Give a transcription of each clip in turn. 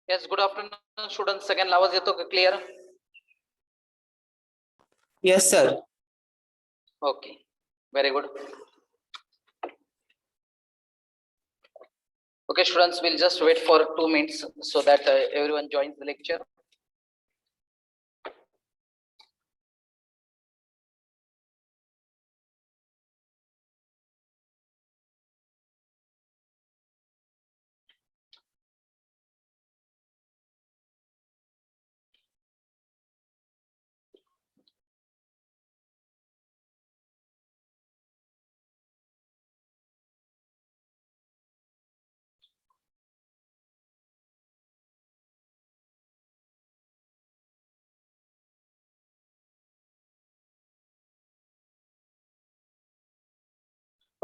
Yes, good afternoon, students. Second आवाज येतो का clear? Yes, sir. Okay, very good. Okay, students, we'll just wait for 2 minutes so that everyone joins the lecture.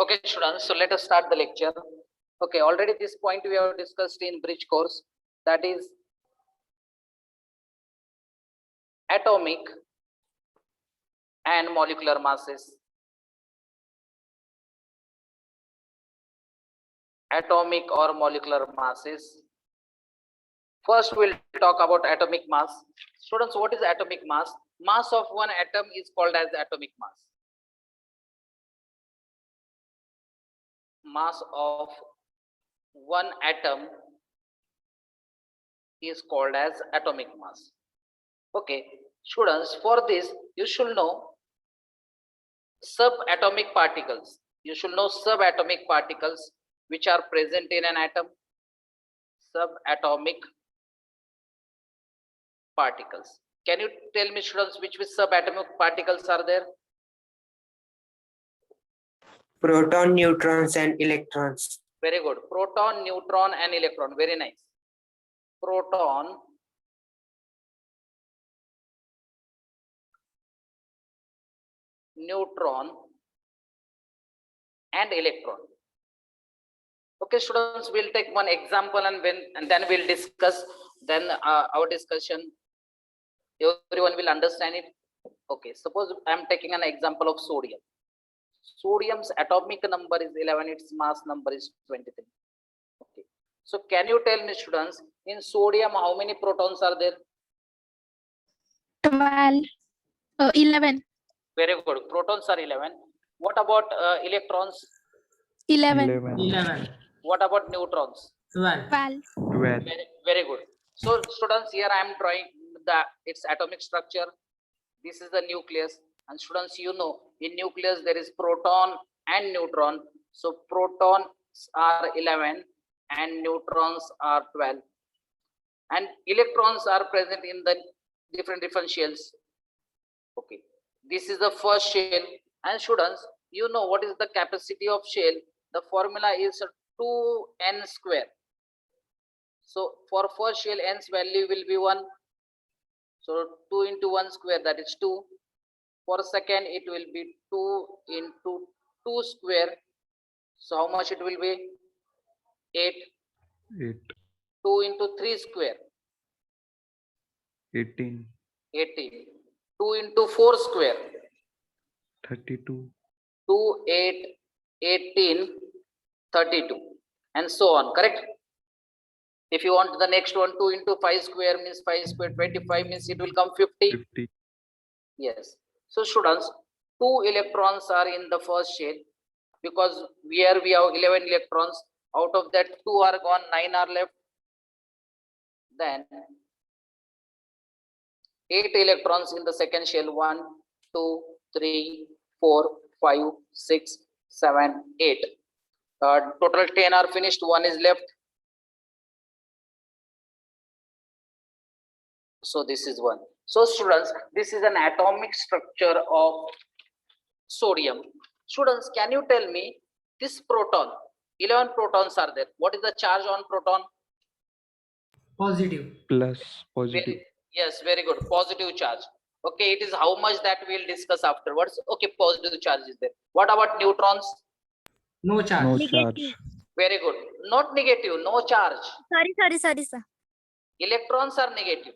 Okay, students, so let us start the lecture. Okay, already this point we have discussed in bridge course, that is atomic and molecular masses. Atomic or molecular masses. First, we'll talk about atomic mass. Students, what is atomic mass? Mass of one atom is called as atomic mass. Mass of one atom is called as atomic mass. Okay, students, for this you should know subatomic particles. You should know subatomic particles which are present in an atom. Subatomic particles. Can you tell me, students, which subatomic particles are there? Proton, neutrons, and electrons. Very good. Proton, neutron, and electron. Very nice. Proton, neutron, and electron. Okay, students, we'll take one example and then we'll discuss. Then our discussion, everyone will understand it. Okay, suppose I'm taking an example of sodium. Sodium's atomic number is 11, its mass number is 23. Okay, so can you tell me, students, in sodium how many protons are there? 11. Very good. Protons are 11. What about electrons? 11. 11. What about neutrons? 12. 12. 12. Very good. So students, here I am drawing its atomic structure. This is the nucleus, and students, you know, in nucleus there is proton and neutron. So protons are 11 and neutrons are 12, and electrons are present in the different shells. Okay, this is the first shell, and students, you know what is the capacity of shell? The formula is 2n square. So for first shell, n's value will be 1. So 2 into 1 square, that is 2. For second, it will be 2 into 2 square. So how much it will be? 8. 8. 2 into 3 square. 18. 18. 2 into 4 square. 32. 2, 8, 18, 32. And so on, correct? If you want the next one, 2 into 5 square means 5 square, 25 means it will come 50. 50. Yes. So students, 2 electrons are in the first shell, because here we have 11 electrons. Out of that, 2 are gone, 9 are left. Then 8 electrons in the second shell. 1, 2, 3, 4, 5, 6, 7, 8. Total 10 are finished. 1 is left. So this is 1. So students, this is an atomic structure of sodium. Students, can you tell me this proton? 11 protons are there. What is the charge on proton? Positive. Plus positive. Yes, very good. Positive charge. Okay, it is how much that we'll discuss afterwards. Okay, positive charge is there. What about neutrons? No charge. No charge. Very good. Not negative, no charge. Sorry, sir. Electrons are negative.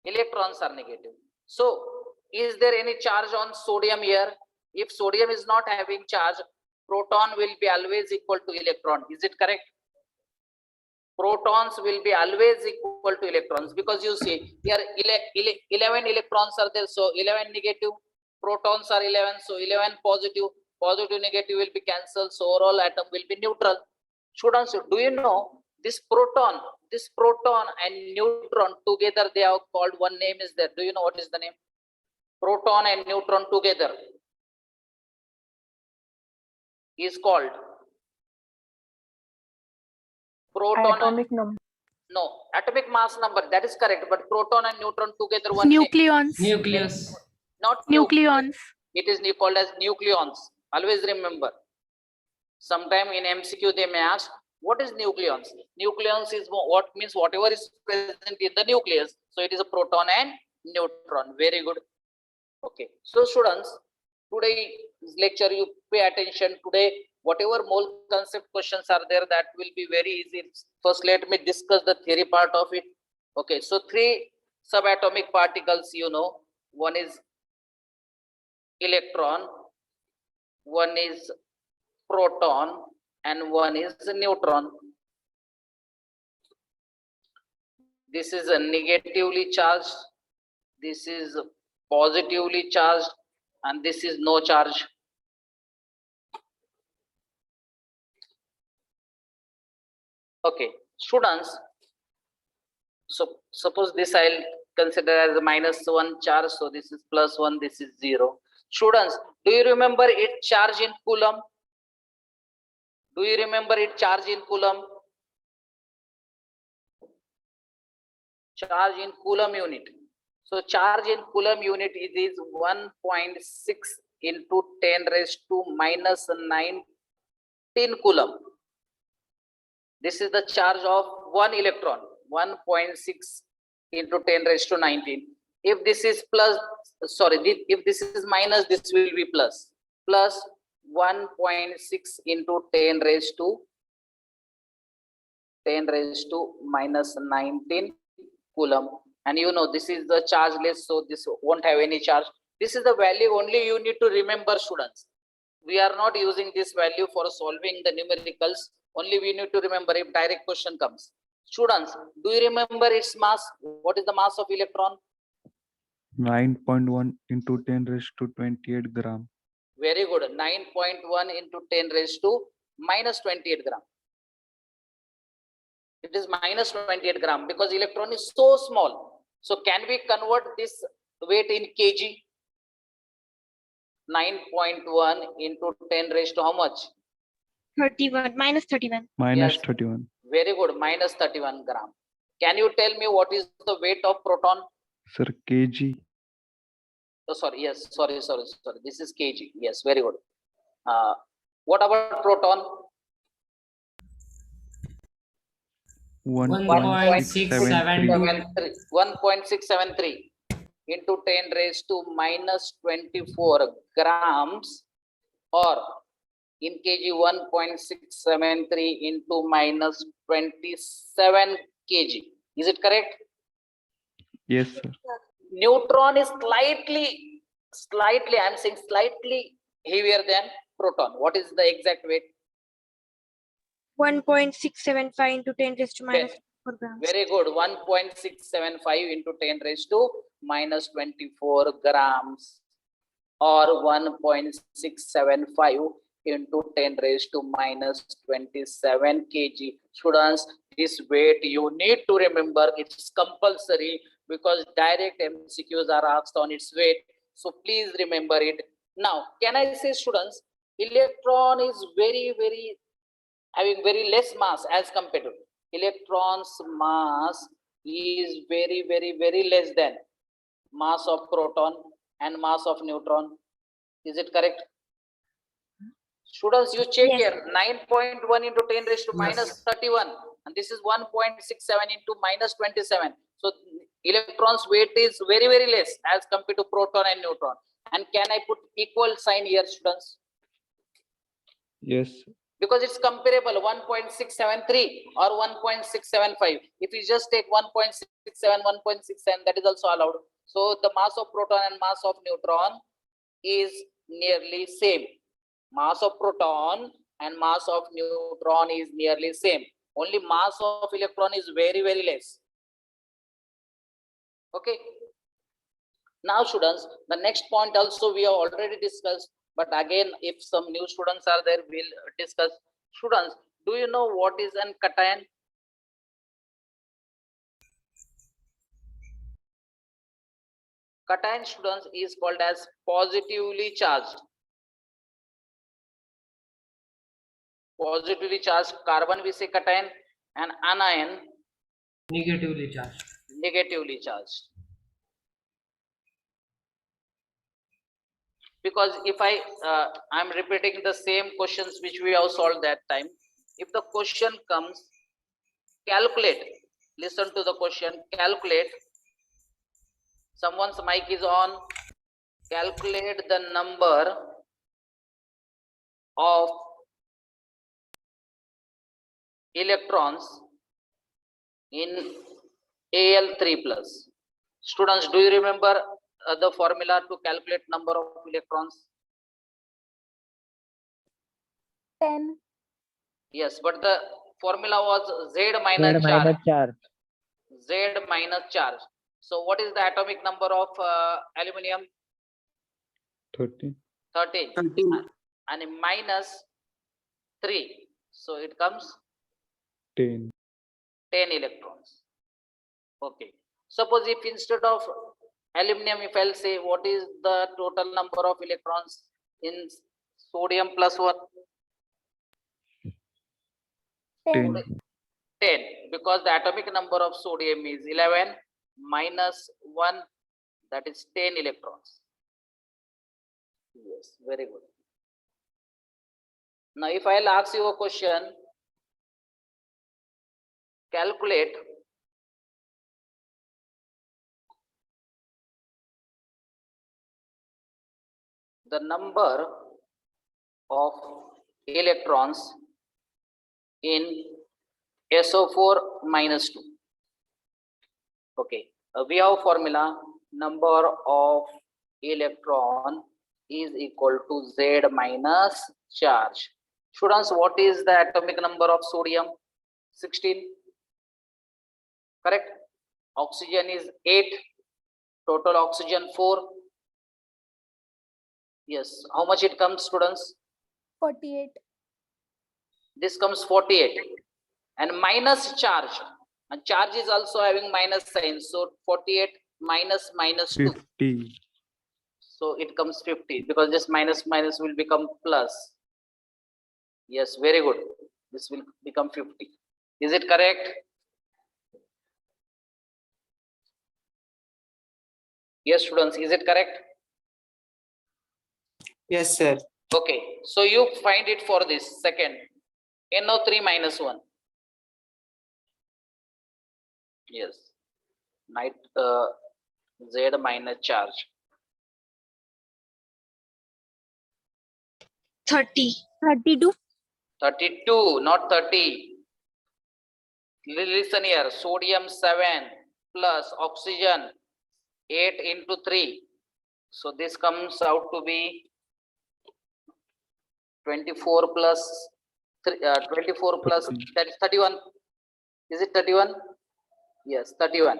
Electrons are negative. So, is there any charge on sodium here? If sodium is not having charge, proton will be always equal to electron. Is it correct? protons will be always equal to electrons, because you see here 11 electrons are there, so 11 negative, protons are 11, so 11 positive, positive negative will be cancelled, so overall atom will be neutral. Students, do you know this proton and neutron together, they are called, one name is there. Do you know what is the name? Proton and neutron together is called proton. Atomic number. No, atomic mass number, that is correct, but proton and neutron together, one name. Nucleons. Nucleus. Not Nucleons. It is called as nucleons. Always remember. Sometime in MCQ they may ask, what is nucleons? Nucleons is what means whatever is present in the nucleus. So it is a proton and neutron. Very good. Okay. So students, today's lecture, you pay attention today. Whatever mole concept questions are there, that will be very easy. First, let me discuss the theory part of it. Okay. So 3 subatomic particles, you know, one is electron, one is proton, and one is neutron. This is a negatively charged, this is positively charged, and this is no charge. Okay, students, so suppose this I'll consider as a -1 charge, so this is +1, this is 0. Students, do you remember its charge in coulomb? Do you remember its charge in coulomb? Charge in coulomb unit. So charge in coulomb unit is 1.6 into 10 raised to -19 coulomb. This is the charge of one electron, 1.6 into 10 raised to 19. If this is plus, sorry, if this is minus, this will be plus. Plus 1.6 into 10 raised to -19 coulomb. And you know, this is the chargeless, so this won't have any charge. This is the value only you need to remember, students. We are not using this value for solving the numericals. Only we need to remember if direct question comes. Students, do you remember its mass? What is the mass of electron? 9.1 into 10 raised to 28 gram. Very good. 9.1 into 10 raised to -28 gram. It is -28 gram because electron is so small. So can we convert this weight in kg? 9.1 into 10 raised to how much? 31. -31. Minus Yes. 31. Very good. -31 gram. Can you tell me what is the weight of proton? Sir, kg. Oh, sorry. Yes. Sorry. This is kg. Yes. Very good. What about proton? 1.672. 1.673 into 10 raised to -24 grams, or in kg 1.673 into -27 kg. Is it correct? Yes, sir. Neutron is slightly, I'm saying slightly heavier than proton. What is the exact weight? 1.675 into 10 raised to Okay. -4 grams. Very good. 1.675 into 10 raised to -24 grams, or 1.675 into 10 raised to -27 kg. Students, this weight you need to remember. It's compulsory because direct MCQs are asked on its weight. So please remember it. Now, can I say, students, electron is having very less mass as compared to electron's mass is very less than mass of proton and mass of neutron. Is it correct? Students, you check Yes. here. 9.1 into 10 raised to Yes. -31, and this is 1.67 into -27. So electron's weight is very less as compared to proton and neutron. And can I put equal sign here, students? Yes. Because it's comparable, 1.673 or 1.675. If you just take 1.67, 1.67, that is also allowed. So the mass of proton and mass of neutron is nearly same. Mass of proton and mass of neutron is nearly same. only mass of electron is very, very less. Okay. Now students, the next point also we have already discussed, but again, if some new students are there, we'll discuss. Students, do you know what is an cation? Cation, students, is called as positively charged. Positively charged carbon we say cation, and anion Negatively charged. negatively charged. Because if I'm repeating the same questions which we have solved that time. If the question comes, calculate, listen to the question, calculate, someone's mic is on, calculate the number of electrons in Al3 plus. Students, do you remember the formula to calculate number of electrons? 10. Yes, but the formula was Z minus charge. Z minus charge. So what is the atomic number of aluminum? 13. 13. 13. And minus 3. So it comes 10. 10 electrons. Okay. Suppose if instead of aluminum, if I'll say what is the total number of electrons in sodium plus 1? 10. 10, because the atomic number of sodium is 11 minus 1, that is 10 electrons. Yes, very good. Now if I'll ask you a question, calculate the number of electrons in SO4 minus 2. Okay, we have formula, number of electron is equal to Z minus charge. Students, what is the atomic number of sodium? 16. Correct. Oxygen is 8. Total oxygen 4. Yes. How much it comes, students? 48. This comes 48. And minus charge. And charge is also having minus sign. So 48 minus minus 2. 50. So it comes 50, because this minus minus will become plus. Yes, very good. This will become 50. Is it correct? Yes, students, is it correct? Yes, sir. Okay, so you find it for this second. NO3 minus 1. Yes. Z minus charge. 30. 32. 32, not 30. Listen here, sodium 7 plus oxygen 8 into 3. So this comes out to be 24 plus 3, 24 plus, 30. that is 31. Is it 31? Yes, 31.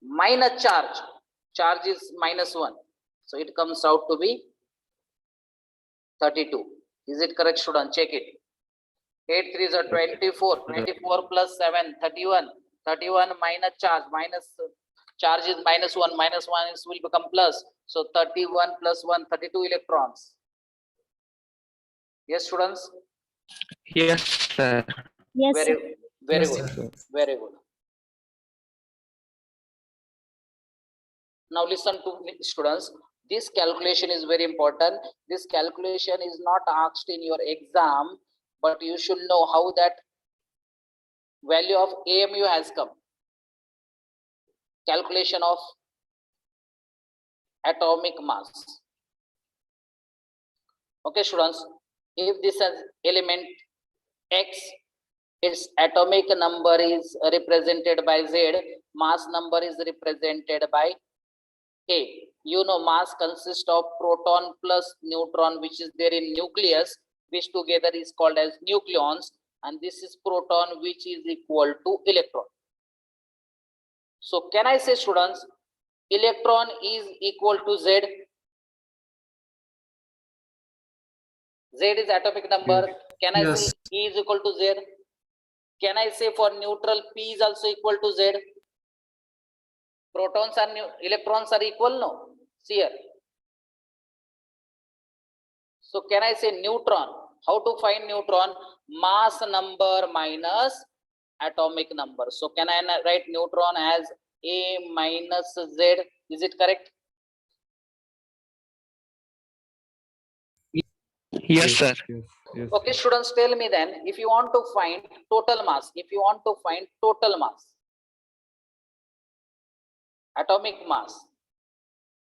Minus charge. Charge is minus 1. So it comes out to be 32. Is it correct, student? Check it. 8 3s are 24. 24 plus 7, 31. 31 minus charge. Minus charge is minus 1. Minus 1 is will become plus. So 31 plus 1, 32 electrons. Yes, students? Yes, sir. Yes, Very Yes, good. sir. Very good. Now listen to me, students. This calculation is very important. This calculation is not asked in your exam, but you should know how that value of AMU has come. Calculation of atomic mass. Okay, students. If this has element X, its atomic number is represented by Z, mass number is represented by A. You know, mass consists of proton plus neutron, which is there in nucleus, which together is called as nucleons, and this is proton, which is equal to electron. So can I say, students, electron is equal to Z? Z is atomic number. Can I Yes. say E is equal to Z? Can I say for neutral P is also equal to Z? Protons and electrons are equal, no? See here. So can I say neutron? How to find neutron? Mass number minus atomic number. So can I write neutron as A minus Z? Is it correct? Yes, sir. Yes. Yes. Okay, students, tell me then, if you want to find total mass, atomic mass,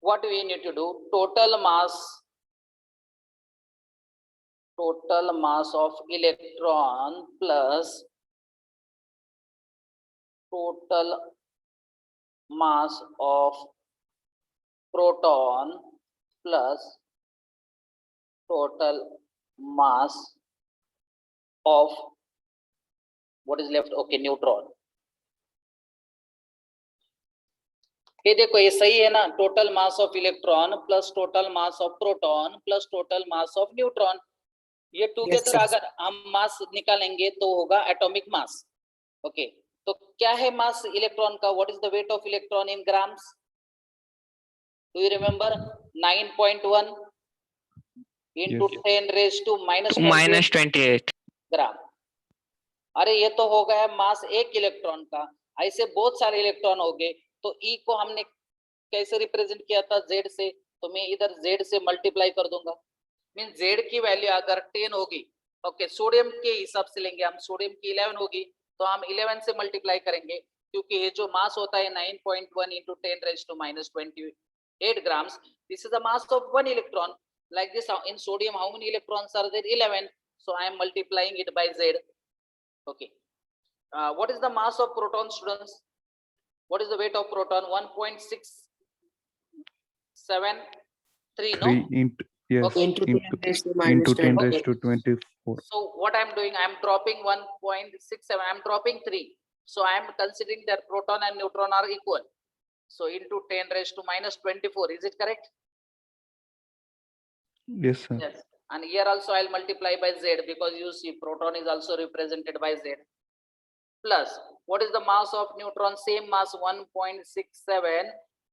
what we need to do? Total mass of electron plus total mass of proton plus total mass of what is left? Okay, neutron. ये देखो, ये सही है ना? Total mass of electron plus total mass of proton plus total mass of neutron, ये together sir. अगर हम मास निकालेंगे तो होगा एटॉमिक मास. ओके, तो क्या है मास इलेक्ट्रॉन का? What is the weight of electron in grams? Do you remember? 9.1 into Yes. 10 raised to minus Minus 28. ग्राम. अरे ये तो हो गया मास एक इलेक्ट्रॉन का. ऐसे बहुत सारे इलेक्ट्रॉन हो गए, तो ई को हमने कैसे रिप्रेजेंट किया था? जेड से. तो मैं इधर जेड से मल्टीप्लाई कर दूंगा. मीन जेड की वैल्यू अगर 10 होगी, ओके, सोडियम के हिसाब से लेंगे हम. सोडियम की 11 होगी, तो हम 11 से मल्टीप्लाई करेंगे, क्योंकि ये जो मास होता है 9.1 into 10 raised to minus 28 grams. This is the mass of one electron. Like this, in sodium, how many electrons are there? 11. So I am multiplying it by Z. Okay. What is the mass of proton, students? What is the weight of proton? 1.673, no? 3 into, yes, Okay. Into 10 raised to minus into 10 20. raised to 24. So what I'm doing, I'm dropping 1.67, I'm dropping 3. So I am considering that proton and neutron are equal. So into 10 raised to minus 24, is it correct? Yes, sir. Yes. And here also I'll multiply by Z, because you see proton is also represented by Z. Plus, what is the mass of neutron? Same mass, 1.67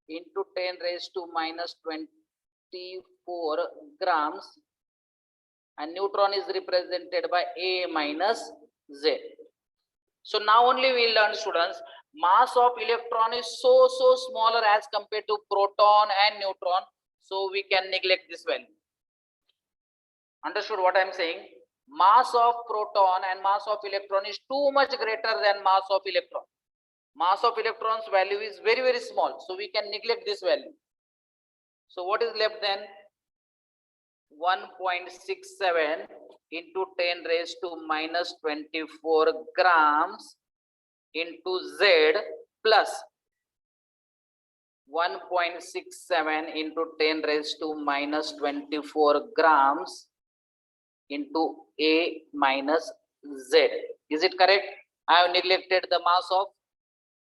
into 10 raised to minus 24 grams. And neutron is represented by A minus Z. So now only we learn, students, mass of electron is so smaller as compared to proton and neutron. So we can neglect this value. Understood what I am saying? Mass of proton and mass of electron is too much greater than mass of electron. Mass of electron's value is very small. So we can neglect this value. So what is left then? 1.67 into 10 raised to minus 24 grams into Z plus 1.67 into 10 raised to minus 24 grams into A minus Z. Is it correct? I have neglected the mass of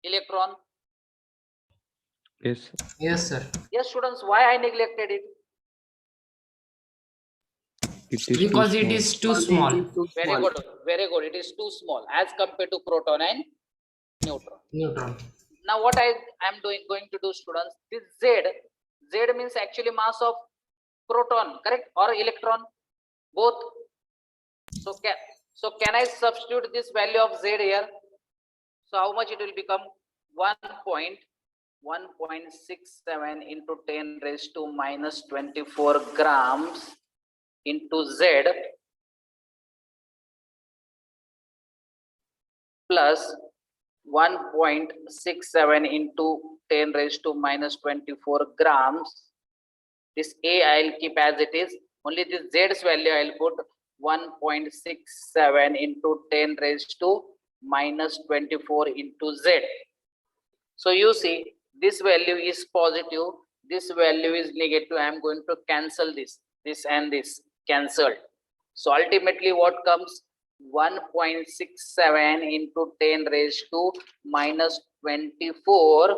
electron. Yes, sir. Yes, sir. Yes, students, why I neglected it? It is Because too it small. is too small. Very good, very good. It is too small as compared to proton and neutron. Neutron. Now what I am going to do, students, this Z means actually mass of proton, correct, or electron, both. So can I substitute this value of Z here? So how much it will become? 1.67 into 10 raised to minus 24 grams into Z plus 1.67 into 10 raised to minus 24 grams. This A I'll keep as it is. Only this Z's value I'll put 1.67 into 10 raised to minus 24 into Z. So you see, this value is positive, this value is negative. I am going to cancel this and this cancelled. So ultimately what comes? 1.67 into 10 raised to minus 24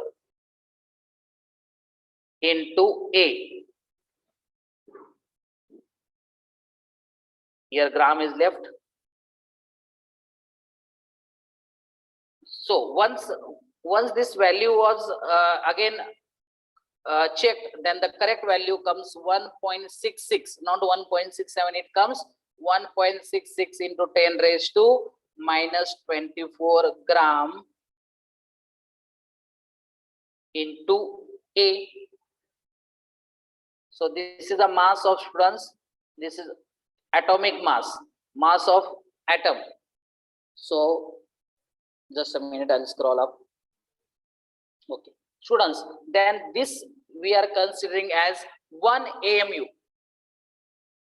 into A. Here gram is left. So once this value was again checked, then the correct value comes 1.66, not 1.67. It comes 1.66 into 10 raised to minus 24 gram into A. So this is the mass of students. This is atomic mass of atom. So just a minute, I'll scroll up. Okay, students, then this we are considering as 1 AMU.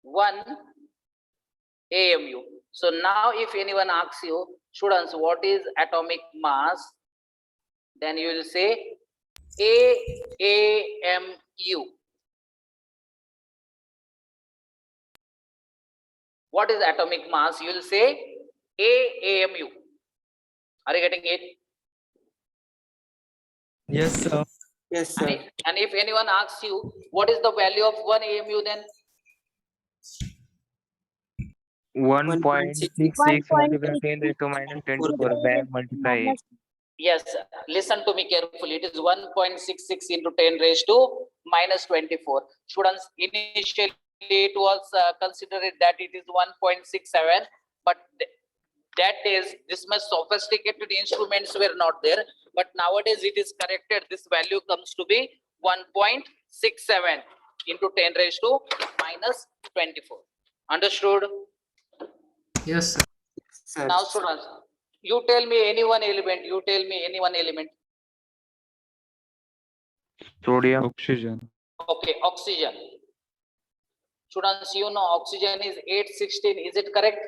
1 AMU. So now if anyone asks you, students, what is atomic mass? Then you will say AMU. What is atomic mass? You will say AMU. Are you getting it? Yes, sir. Yes, And if anyone asks you, what is the value of 1 AMU, then 1.66 multiplied 10 raised to minus 24 by multiply. yes, listen to me carefully. It is 1.66 into 10 raised to minus 24. Students, initially it was considered that it is 1.67, but that days this much sophisticated instruments were not there. But nowadays it is corrected. This value comes to be 1.67 into 10 raised to minus 24. Understood? Yes, sir. Now, students, you tell me any one element. You tell me any one element. Sodium. Oxygen. Okay, oxygen. Students, you know oxygen is 816. Is it correct?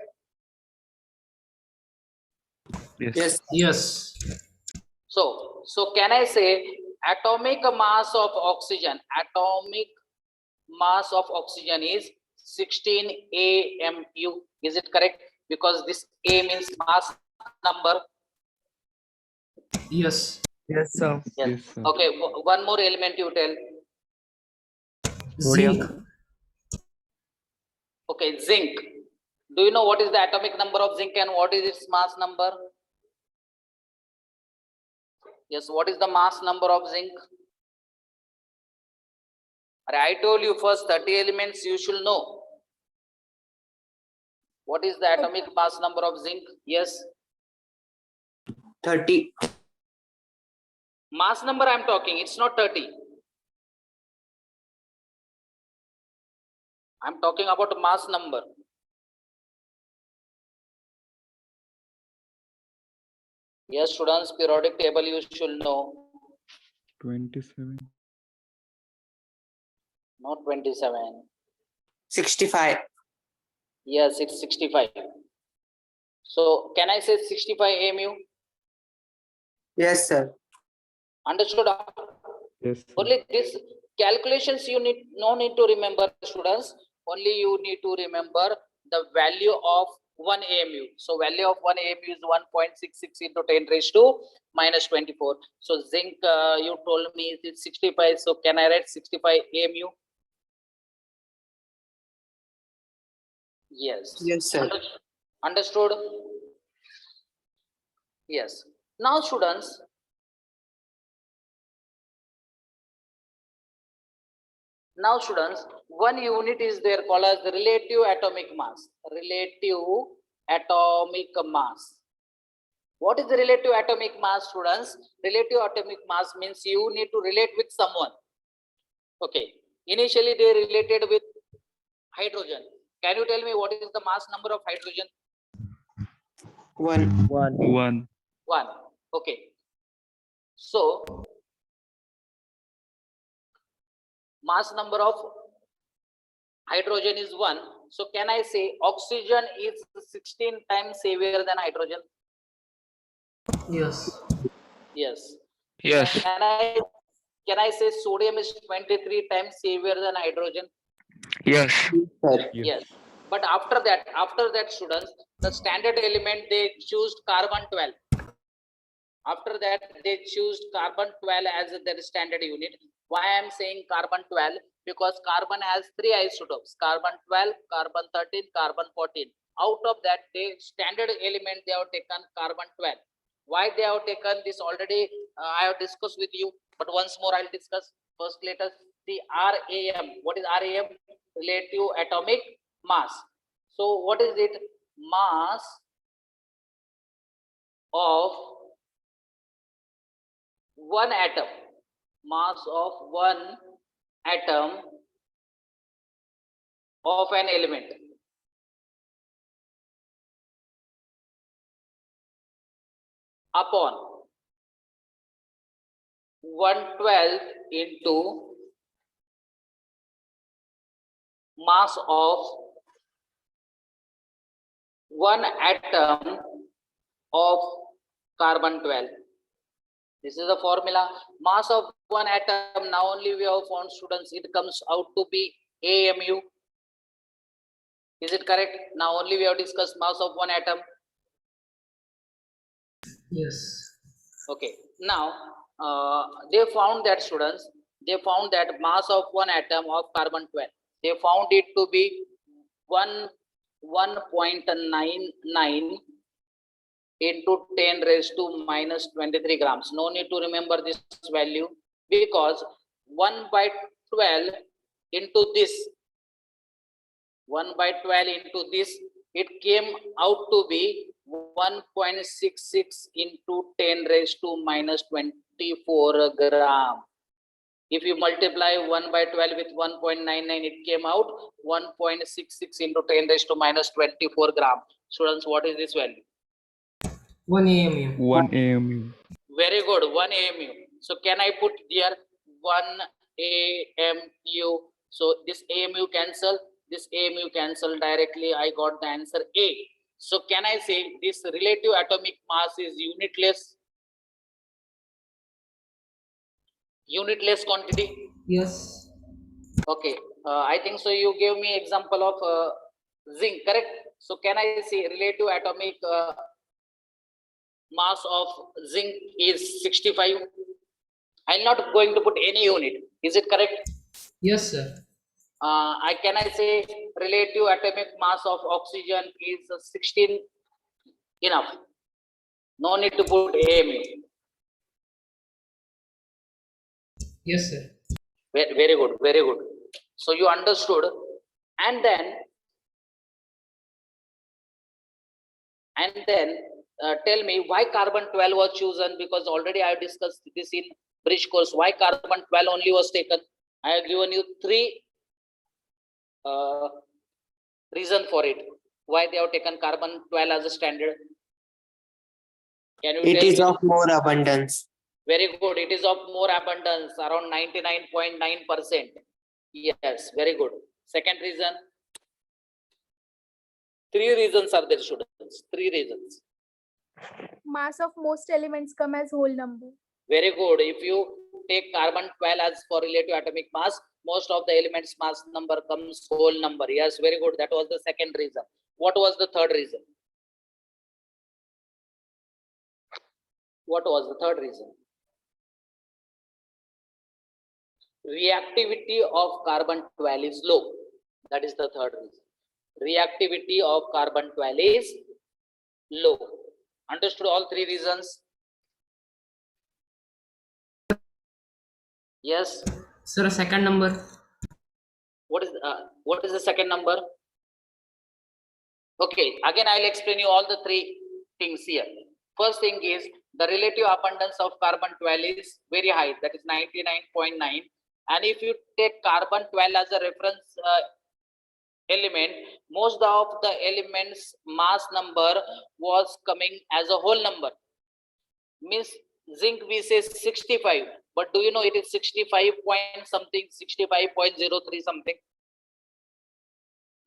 Yes. Yes. So can I say atomic mass of oxygen? Atomic mass of oxygen is 16 AMU. Is it correct? Because this A means mass number. Yes. Yes, sir. Yes, sir. Okay, one more element you tell. Zinc. Okay, zinc. Do you know what is the atomic number of zinc and what is its mass number? Yes, what is the mass number of zinc? I told you first 30 elements you should know. What is the atomic mass number of zinc? Yes. 30. Mass number I'm talking, it's not 30. I'm talking about mass number. Yes, students, periodic table you should know. 27. Not 27. 65. Yes, it's 65. So can I say 65 AMU? Yes, sir. Understood? Yes, sir. Only this calculations you need no need to remember, students. Only you need to remember the value of 1 AMU. So value of 1 AMU is 1.66 into 10 raised to minus 24. So zinc, you told me it's 65. So can I write 65 AMU? Yes. Yes, sir. Understood? Yes. Now, students, one unit is there called as the relative atomic mass. Relative atomic mass. What is the relative atomic mass, students? Relative atomic mass means you need to relate with someone. Okay. Initially, they related with hydrogen. Can you tell me what is the mass number of hydrogen? 1. 1. 1. Okay. So, mass number of hydrogen is 1. So can I say oxygen is 16 times heavier than hydrogen? Yes. Yes. Yes. Can I say sodium is 23 times heavier than hydrogen? Yes. Sir. Yes. But after that, students, the standard element, they choose carbon 12. After that, they choose carbon 12 as their standard unit. Why I am saying carbon 12? Because carbon has 3 isotopes, carbon 12, carbon 13, carbon 14. Out of that, they standard element, they have taken carbon 12. Why they have taken this already, I have discussed with you, but once more I'll discuss. First, let us see RAM. What is RAM? Relative atomic mass. So what is it? Mass of one atom. Mass of one atom of an element. Upon 1/12 into mass of one atom of carbon 12. This is the formula. Mass of one atom, now only we have found, students, it comes out to be AMU. Is it correct? Now only we have discussed mass of one atom. Yes. Okay. Now they found that, students, they found that mass of one atom of carbon 12. They found it to be 1.99 into 10 raised to minus 23 grams. No need to remember this value, because 1/12 into this, 1/12 into this, it came out to be 1.66 into 10 raised to minus 24 gram. If you multiply 1/12 with 1.99, it came out 1.66 into 10 raised to minus 24 gram. Students, what is this value? 1 AMU. 1 AMU. Very good, 1 AMU. So can I put here 1 AMU? So this AMU cancel, this AMU cancel directly. I got the answer A. So can I say this relative atomic mass is unitless? Unitless quantity? Yes. Okay, I think so. You gave me example of zinc, correct? So can I say relative atomic mass of zinc is 65? I'm not going to put any unit. Is it correct? Yes, sir. Can I say relative atomic mass of oxygen is 16? Enough. No need to put AMU. Yes, sir. Very good, very good. So you understood, and then tell me why carbon 12 was chosen, because already I have discussed this in bridge course. Why carbon 12 only was taken? I have given you 3 reason for it. Why they have taken carbon 12 as a standard? Can you It tell is me? of more abundance. Very good. It is of more abundance, around 99.9%. Yes, very good. Second reason. 3 reasons are there, students. 3 reasons. Mass of most elements come as whole number. Very good. If you take carbon 12 as for relative atomic mass, most of the elements mass number comes whole number. Yes, very good. That was the second reason. What was the third reason? What was the third reason? Reactivity of carbon 12 is low. That is the third reason. Reactivity of carbon 12 is low. Understood all 3 reasons? Yes. Sir, second number. What is the second number? Okay, again I'll explain you all the 3 things here. First thing is the relative abundance of carbon 12 is very high, that is 99.9. and if you take carbon 12 as a reference element, most of the elements mass number was coming as a whole number. Means zinc we say 65, but do you know it is 65 point something, 65.03 something.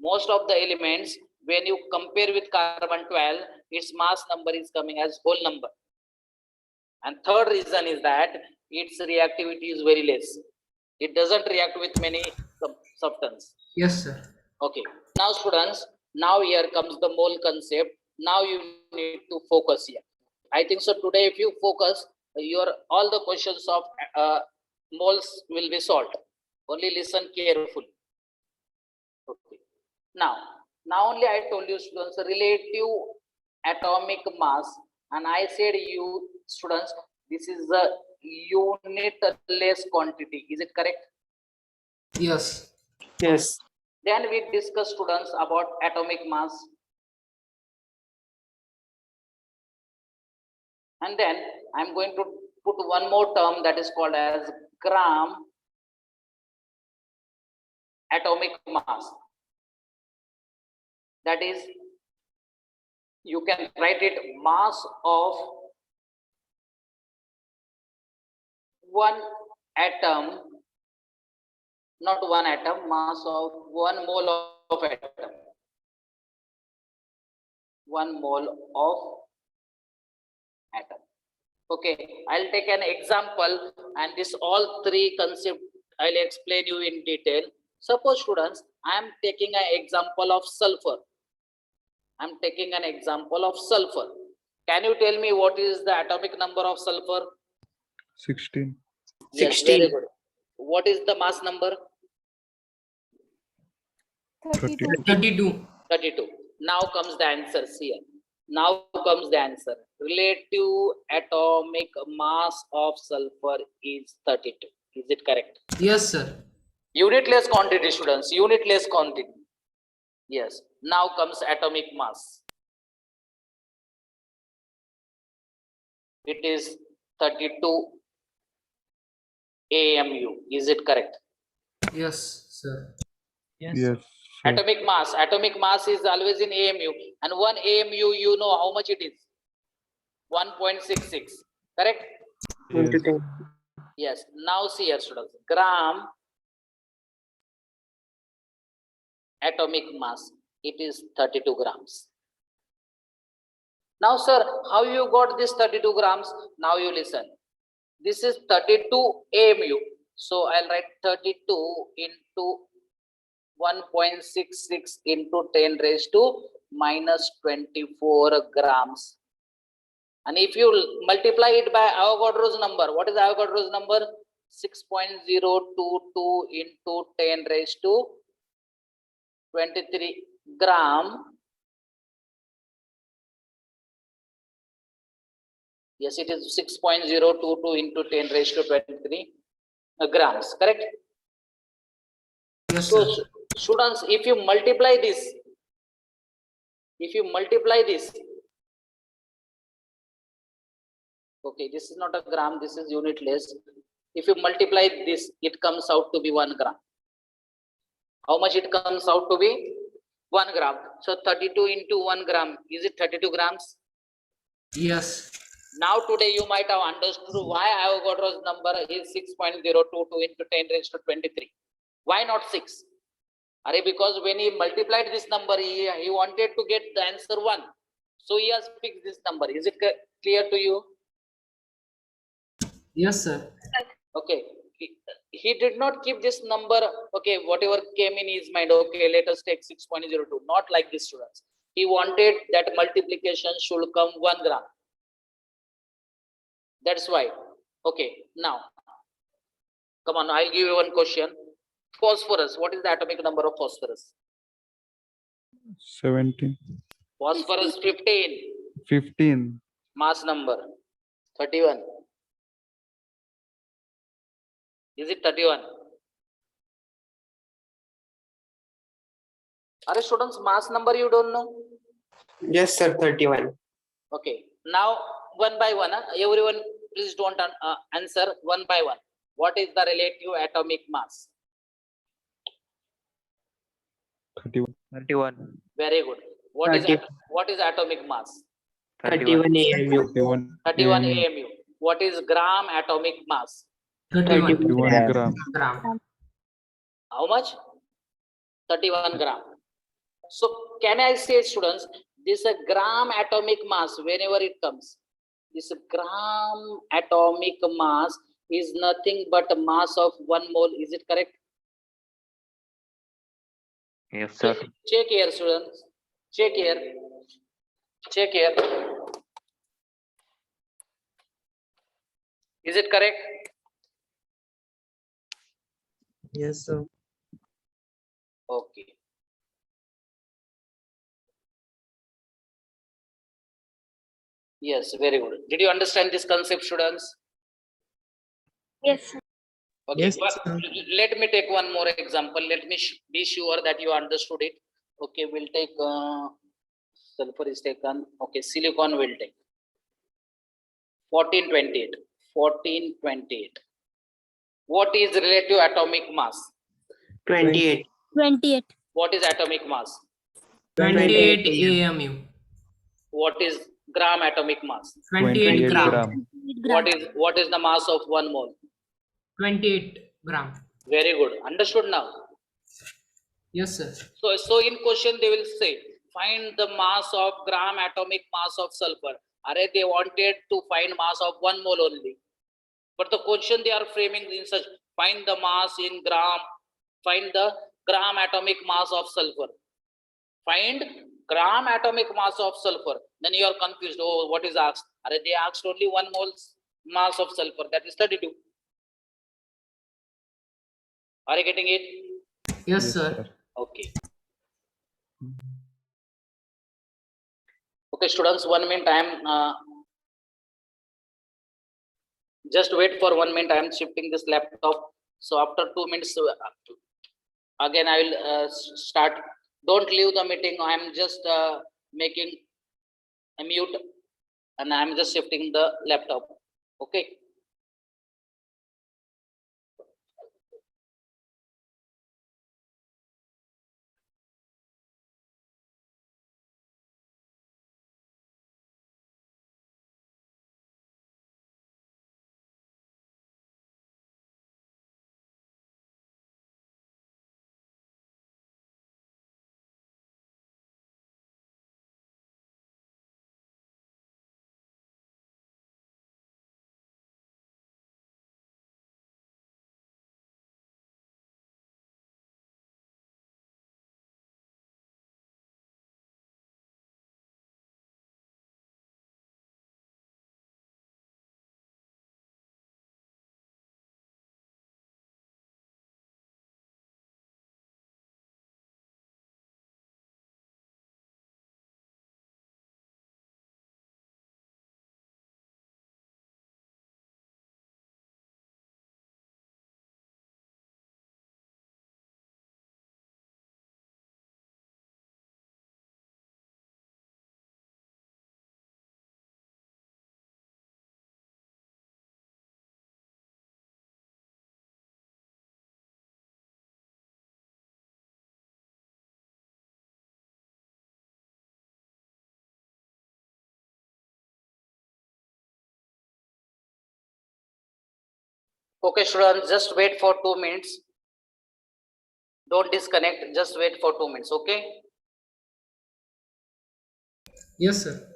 Most of the elements, when you compare with carbon 12, its mass number is coming as whole number. And third reason is that its reactivity is very less. It doesn't react with many substances. Yes, sir. Okay. Now students, now here comes the mole concept. Now you need to focus here. I think so today if you focus, your all the questions of moles will be solved. Only listen carefully. Okay. Now only I told you students relative atomic mass, and I said you students, this is a unitless quantity. Is it correct? Yes. Yes. Then we discuss students about atomic mass. And then I'm going to put one more term that is called as gram atomic mass. That is, you can write it mass of one atom, not one atom, mass of 1 mole of atom. 1 mole of atom. Okay, I'll take an example, and this all three concepts I'll explain you in detail. Suppose students, I am taking an example of sulfur. I'm taking an example of sulfur. Can you tell me what is the atomic number of sulfur? 16. Yes, 16. very good. What is the mass number? 32. 32. 32. Now comes the answer here. Now comes the answer. Relative atomic mass of sulfur is 32. Is it correct? Yes, sir. Unitless quantity, students. Unitless quantity. Yes. Now comes atomic mass. It is 32 AMU. Is it correct? Yes, sir. Yes. Sir. Atomic mass is always in AMU, and 1 AMU, you know how much it is? 1.66. Correct? Yes. 10. Yes. Now see here, students. Gram atomic mass. It is 32 grams. Now, sir, how you got this 32 grams? Now you listen. This is 32 AMU. So I'll write 32 into 1.66 into 10 raised to minus 24 grams. And if you multiply it by Avogadro's number, what is Avogadro's number? 6.022 into 10 raised to 23 gram. Yes, it is 6.022 into 10 raised to 23 grams, correct? Yes, So sir. students, if you multiply this, okay, this is not a gram, this is unitless. If you multiply this, it comes out to be 1 gram. How much it comes out to be? 1 gram. So 32 into 1 gram, is it 32 grams? Yes. Now today you might have understood why Avogadro's number is 6.022 into 10 raised to 23. Why not 6? Because when he multiplied this number, he wanted to get the answer 1. So he has picked this number. Is it clear to you? Yes, sir. Okay. He did not keep this number, okay, whatever came in his mind, okay, let us take 6.02. Not like this, students. He wanted that multiplication should come 1 gram. That's why. Okay, now, come on, I'll give you one question. Phosphorus, what is the atomic number of phosphorus? 17. Phosphorus 15. 15. Mass number 31. Is it 31? Are students, mass number you don't know? Yes, sir. 31. Okay, now one by one, everyone please don't answer one by one. What is the relative atomic mass? 31. 31. Very good. What is 30. what is atomic mass? 31 AMU. 31. 31 AMU. What is gram atomic mass? 31 31 Yeah. gram. gram. How much? 31 gram. So can I say, students, this gram atomic mass, whenever it comes, this gram atomic mass is nothing but a mass of 1 mole. Is it correct? Yes, sir. Check here, students. Check here. Check here. Is it correct? Yes, sir. Okay. Yes, very good. Did you understand this concept, students? Yes, sir. Okay, Yes, but sir. let me take one more example. Let me be sure that you understood it. Okay, we'll take sulfur is taken. Okay, silicon will take 1428. 1428. What is relative atomic mass? 28. 28. What is atomic mass? 28 AMU. What is gram atomic mass? 28 gram. gram. 28 What is the mass of 1 mole? 28 gram. Very good. Understood now? Yes, sir. So in question they will say, find the mass of gram atomic mass of sulfur. Are they wanted to find mass of 1 mole only. But the question they are framing in such, find the mass in gram, find the gram atomic mass of sulfur. Find gram atomic mass of sulfur. Then you are confused. Oh, what is asked? Are they asked only 1 mole mass of sulfur? That is 32. Are you getting it? Yes, sir. Okay. Okay, students, 1 minute. I am just wait for 1 minute. I am shifting this laptop. So after 2 minutes, again I will start. Don't leave the meeting. I am just making a mute, and I am just shifting the laptop. Okay. Okay, students, just wait for 2 minutes. Don't disconnect. Just wait for 2 minutes. Okay. Yes, sir.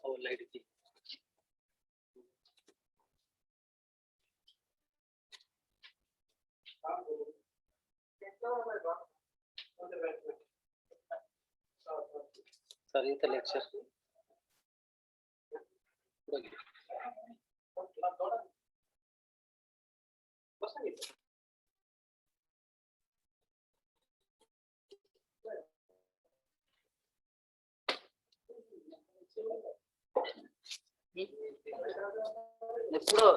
Oh, light. Sorry, the lecture. ఎప్పుడు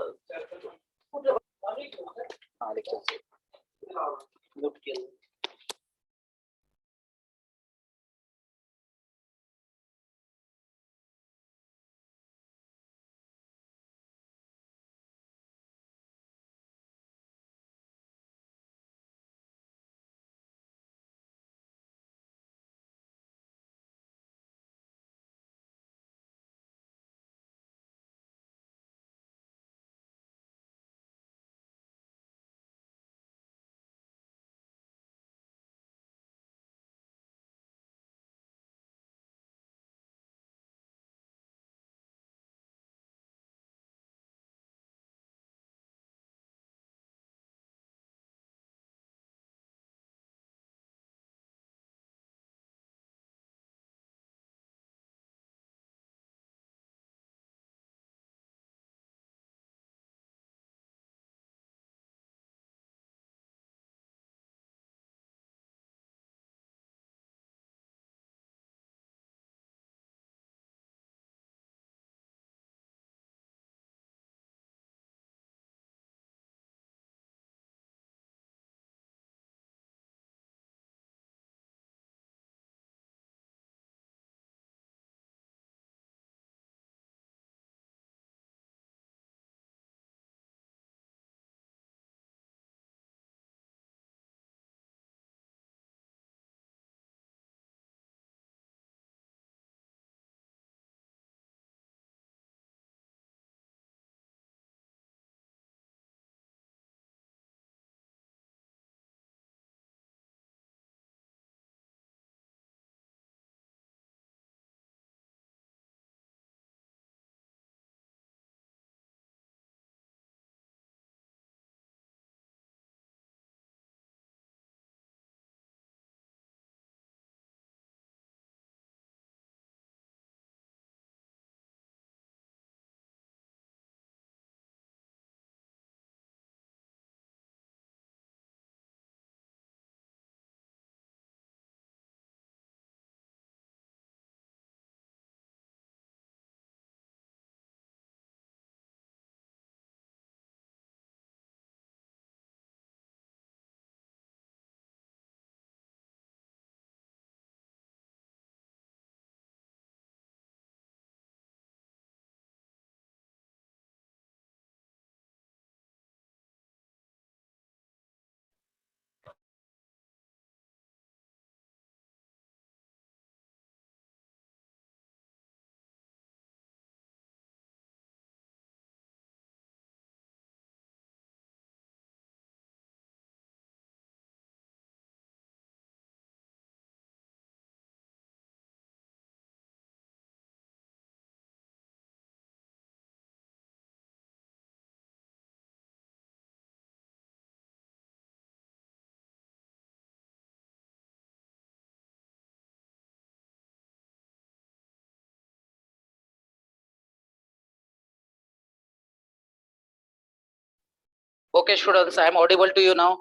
Okay, students, I am audible to you now.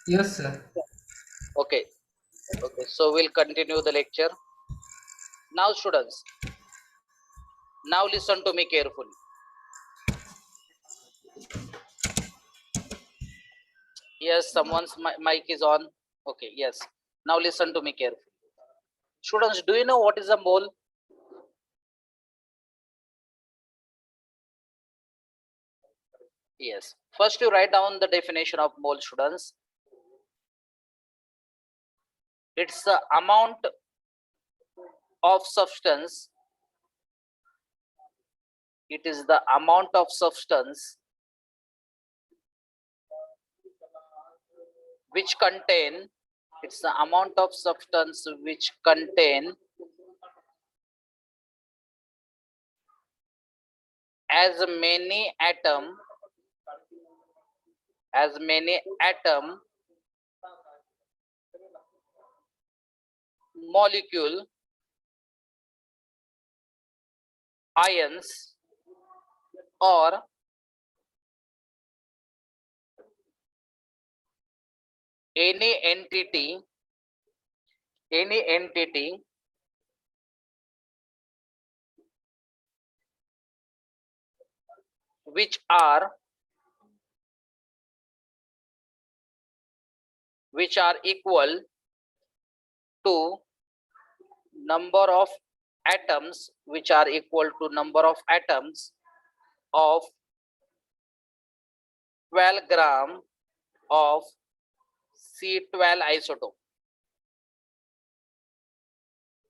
Yes, sir. Okay. Okay, so we'll continue the lecture. Now, students, now listen to me carefully. Yes, someone's mic is on. Okay, yes. Now listen to me carefully. Students, do you know what is a mole? Yes. First, you write down the definition of mole, students. It's the amount of substance. It is the amount of substance which contain. It's the amount of substance which contain as many atom molecule ions or any entity which are equal to number of atoms, which are equal to number of atoms of 12 gram of C12 isotope.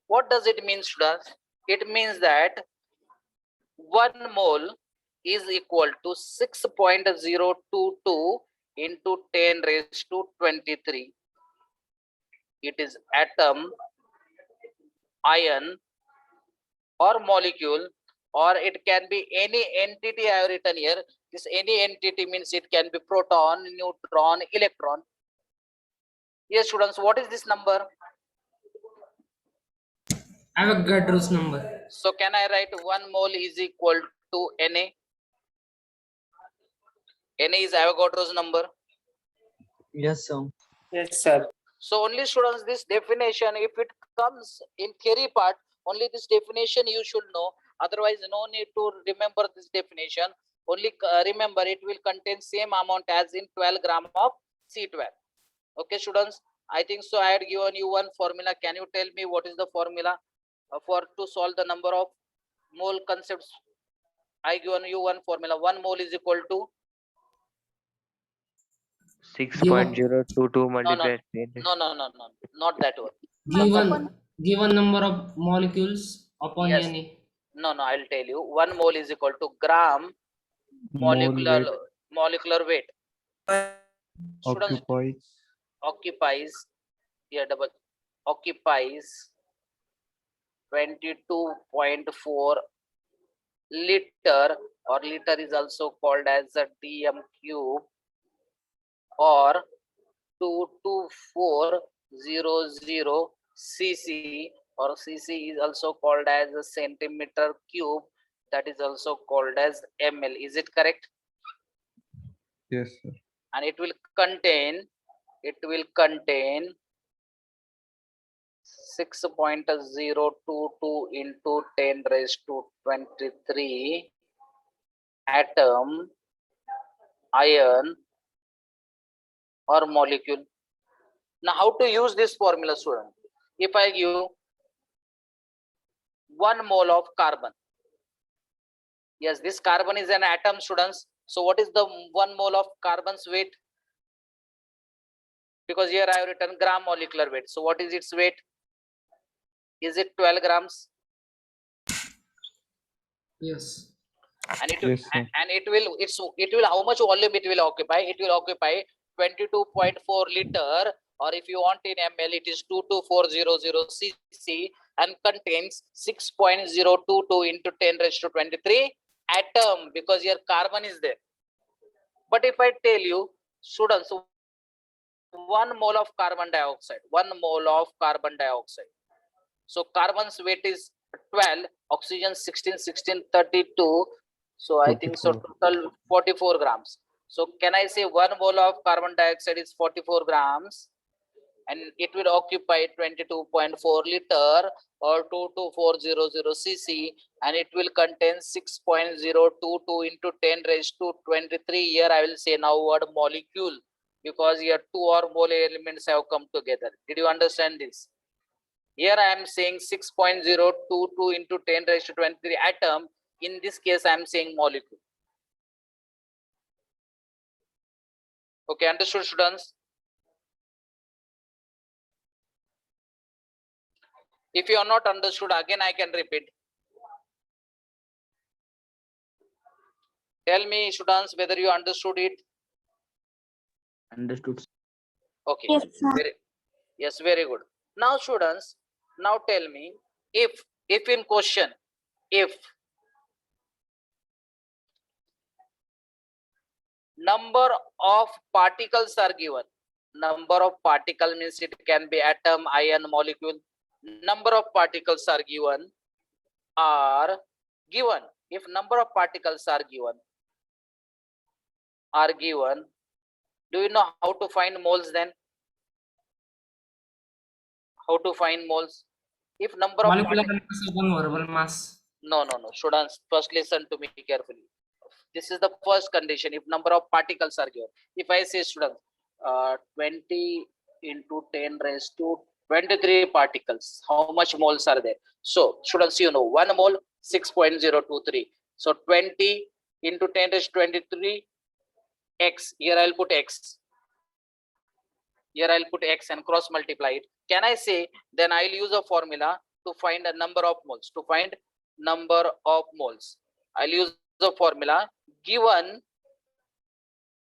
What does it mean, students? It means that 1 mole is equal to 6.022 into 10 raised to 23. It is atom, ion, or molecule, or it can be any entity I have written here. This any entity means it can be proton, neutron, electron. Yes, students, what is this number? Avogadro's number. So can I write 1 mole is equal to Na? Na is Avogadro's number. Yes, sir. Yes, sir. So only students, this definition, if it comes in theory part, only this definition you should know. Otherwise, no need to remember this definition. Only remember it will contain same amount as in 12 gram of C12. Okay, students. I think so. I had given you one formula. Can you tell me what is the formula for to solve the number of mole concepts? I given you one formula. 1 mole is equal to 6.022 multiplied 10 no, not that one. Given number of molecules upon Yes. Na. No, I'll tell you. 1 mole is equal to gram molecular weight. Students, occupies occupies 22.4 liter, or liter is also called as a dm cube, or 22400 cc, or cc is also called as a centimeter cube, that is also called as ml. Is it correct? Yes, sir. And it will contain 6.022 into 10 raised to 23 atom, ion, or molecule. Now how to use this formula, student? If I give 1 mole of carbon, yes, this carbon is an atom, students. So what is the 1 mole of carbon's weight? Because here I have written gram molecular weight. So what is its weight? Is it 12 grams? Yes. And it Yes, sir. it will how much volume it will occupy? It will occupy 22.4 liter, or if you want in ml, it is 22400 cc, and contains 6.022 into 10 raised to 23 atom, because here carbon is there. But if I tell you, students, 1 mole of carbon dioxide, 1 mole of carbon dioxide. So carbon's weight is 12, oxygen 16, 32. So I think so 44. total 44 grams. So can I say 1 mole of carbon dioxide is 44 grams, and it will occupy 22.4 liter, or 22400 cc, and it will contain 6.022 into 10 raised to 23. Here I will say now word molecule, because here 2 or more elements have come together. Did you understand this? Here I am saying 6.022 into 10 raised to 23 atom. In this case, I am saying molecule. Okay, understood, students? If you are not understood, again I can repeat. Tell me, students, whether you understood it. Understood. Okay. Yes, sir. Yes, very good. Now, students, now tell me, if in question, if number of particles are given, number of particle means it can be atom, ion, molecule. Number of particles are given, if number of particles are given, do you know how to find moles then? How to find moles? If number of Molecular mass upon verbal mass. no, students, first listen to me carefully. This is the first condition if number of particles are given. If I say students, 20 into 10 raised to 23 particles, how much moles are there? So students, you know, 1 mole 6.023. So 20 into 10 raised to 23 x. Here I'll put x. Here I'll put x and cross multiply it. Can I say then I'll use a formula to find a number of moles? To find number of moles, I'll use the formula given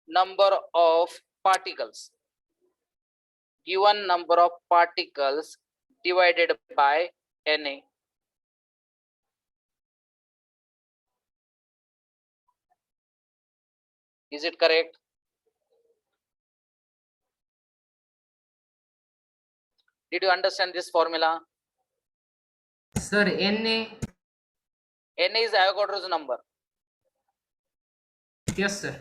number of particles. Given number of particles divided by Na. Is it correct? Did you understand this formula? Sir, Na. Na is Avogadro's number. Yes, sir.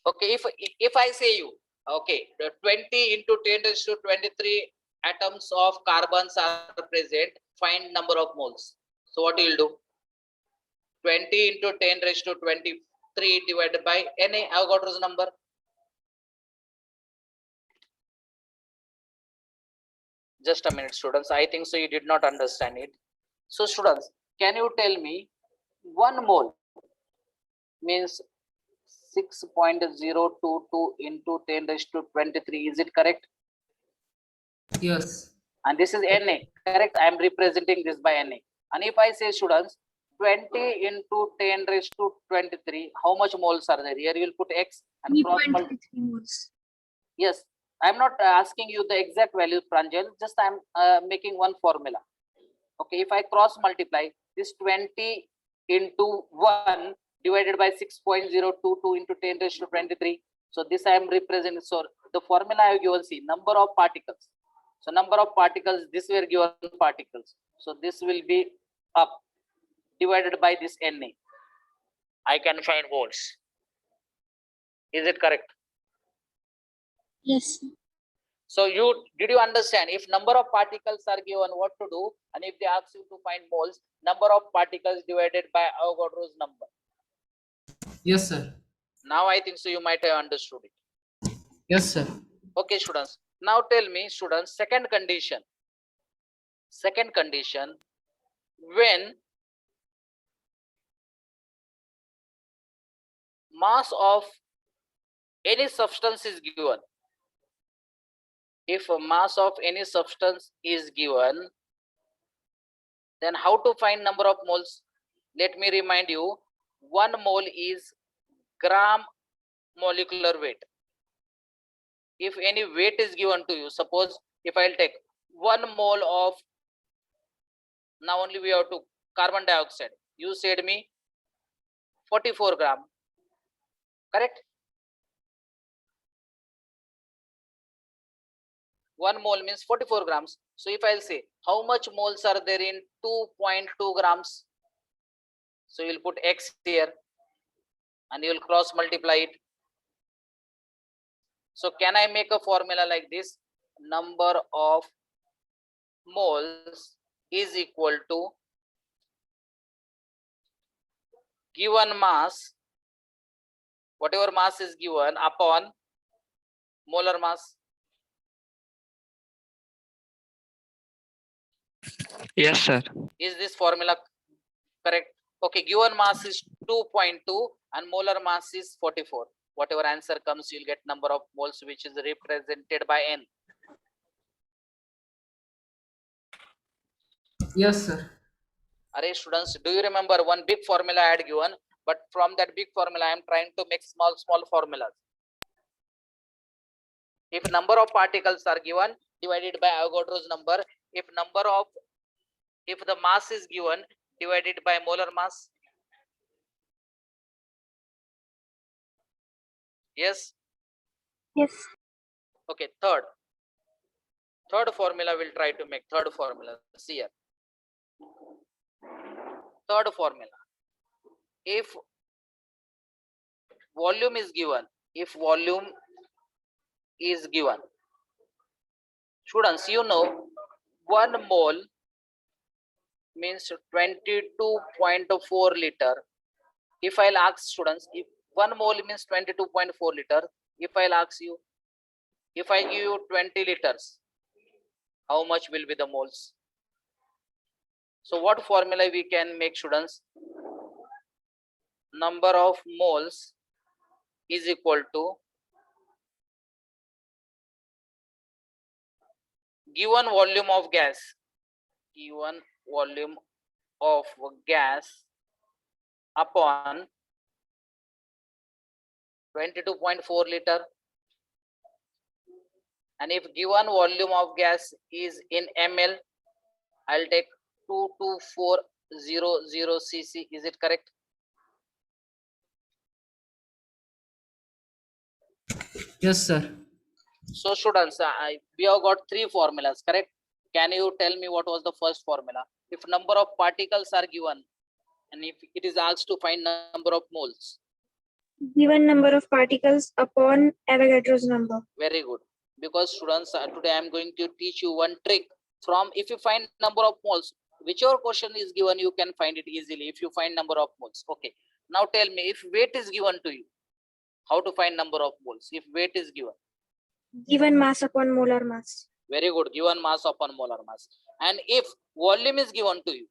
Okay, if I say you, okay, the 20 into 10 raised to 23 atoms of carbons are present, find number of moles. So what you will do? 20 into 10 raised to 23 divided by Na, Avogadro's number. Just a minute, students. I think so you did not understand it. So students, can you tell me 1 mole means 6.022 into 10 raised to 23. Is it correct? Yes. And this is Na, correct? I am representing this by Na. And if I say students, 20 into 10 raised to 23, how much moles are there? Here you will put x and cross multiply. Yes, I am not asking you the exact value, Pranjal. Just I am making one formula. Okay, if I cross multiply this 20 into 1 divided by 6.022 into 10 raised to 23. So this I am representing. So the formula I have given, see, number of particles. So number of particles, this were given particles. So this will be up divided by this Na. I can find moles. Is it correct? Yes. So did you understand? If number of particles are given, what to do? And if they ask you to find moles, number of particles divided by Avogadro's number. Yes, sir. Now I think so you might have understood it. Yes, sir. Okay, students. Now tell me, students, second condition. Second condition, when mass of any substance is given. If a mass of any substance is given, then how to find number of moles? Let me remind you, 1 mole is gram molecular weight. If any weight is given to you, suppose if I'll take 1 mole of, now only we have to carbon dioxide, you said me 44 gram, correct? 1 mole means 44 grams. So if I'll say how much moles are there in 2.2 grams, so you'll put x here and you'll cross multiply it. So can I make a formula like this? Number of moles is equal to given mass, whatever mass is given, upon molar mass. Yes, sir. Is this formula correct? Okay, given mass is 2.2 and molar mass is 44. Whatever answer comes, you'll get number of moles which is represented by N. Yes, sir. Array students, do you remember one big formula I had given? But from that big formula, I am trying to make small formulas. If number of particles are given, divided by Avogadro's number. If the mass is given, divided by molar mass. Yes. Yes. Okay, third formula we'll try to make. Third formula, see here. Third formula, if volume is given, students, you know 1 mole means 22.4 liter. If I'll ask students, if 1 mole means 22.4 liter, if I'll ask you, if I give you 20 liters, how much will be the moles? So what formula we can make, students? Number of moles is equal to given volume of gas, given volume of gas upon 22.4 liter. And if given volume of gas is in ml, I'll take 22400 cc. Is it correct? Yes, sir. So students, we have got 3 formulas, correct? Can you tell me what was the first formula? If number of particles are given, and if it is asked to find number of moles. Given number of particles upon Avogadro's number. Very good. Because students, today I am going to teach you one trick. From if you find number of moles, whichever question is given, you can find it easily if you find number of moles. Okay. Now tell me, if weight is given to you, how to find number of moles if weight is given? Given mass upon molar mass. Very good. Given mass upon molar mass. And if volume is given to you?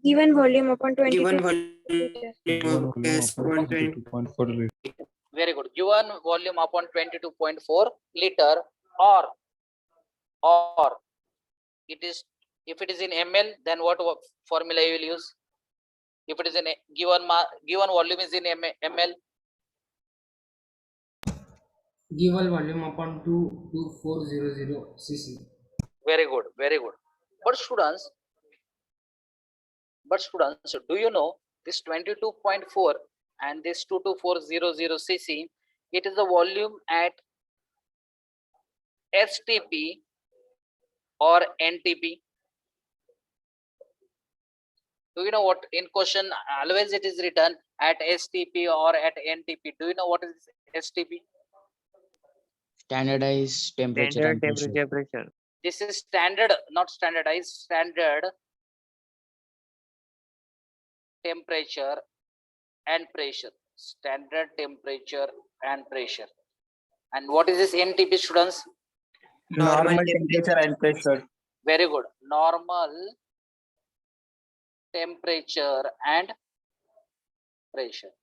Given volume upon 22. Given volume Given of gas volume of 120. 22.4 liter. Very good. Given volume upon 22.4 liter, or it is, if it is in ml, then what formula you will use? If it is in a given volume is in ml, Given volume upon 22400 cc. very good, very good. But students, do you know this 22.4 and this 22400 cc, it is the volume at STP or NTP? Do you know what in question always it is written at STP or at NTP? Do you know what is STP? Standardized temperature Standard and pressure. temperature. This is standard, not standardized, standard temperature and pressure. Standard temperature and pressure. And what is this NTP, students? Normal temperature and pressure. Very good. Normal temperature and pressure.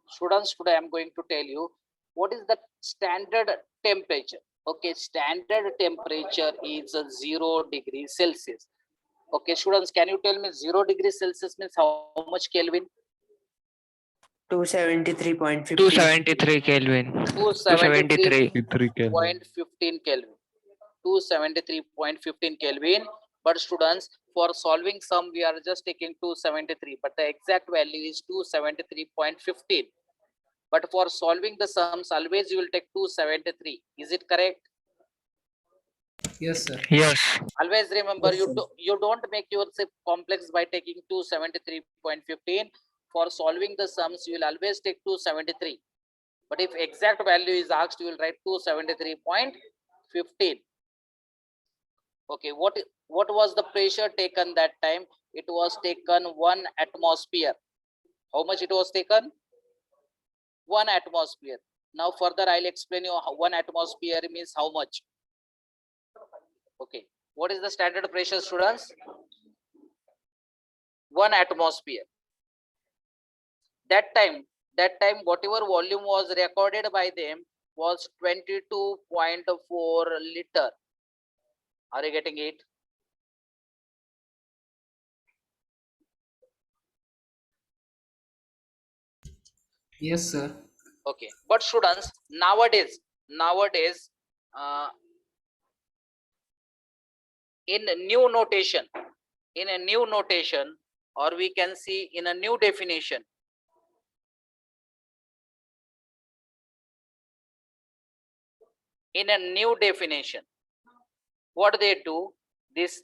Students, today I am going to tell you what is the standard temperature. Okay, standard temperature is 0 degrees Celsius. Okay, students, can you tell me 0 degrees Celsius means how much Kelvin? 273.15. 273 Kelvin. 273. 53 Kelvin. 273.15 Kelvin. 273.15 Kelvin. But students, for solving sum, we are just taking 273, but the exact value is 273.15. But for solving the sums, always you will take 273. Is it correct? Yes, sir. Yes. Always remember, Yes, sir. you don't make yourself complex by taking 273.15. For solving the sums, you will always take 273. But if exact value is asked, you will write 273.15. Okay, what was the pressure taken that time? It was taken 1 atmosphere. How much it was taken? 1 atmosphere. Now further I'll explain you how 1 atmosphere means how much. Okay, what is the standard pressure, students? 1 atmosphere. That time whatever volume was recorded by them was 22.4 liter. Are you getting it? Yes, sir. Okay, but students, nowadays in a new notation, or we can see in a new definition, what they do, this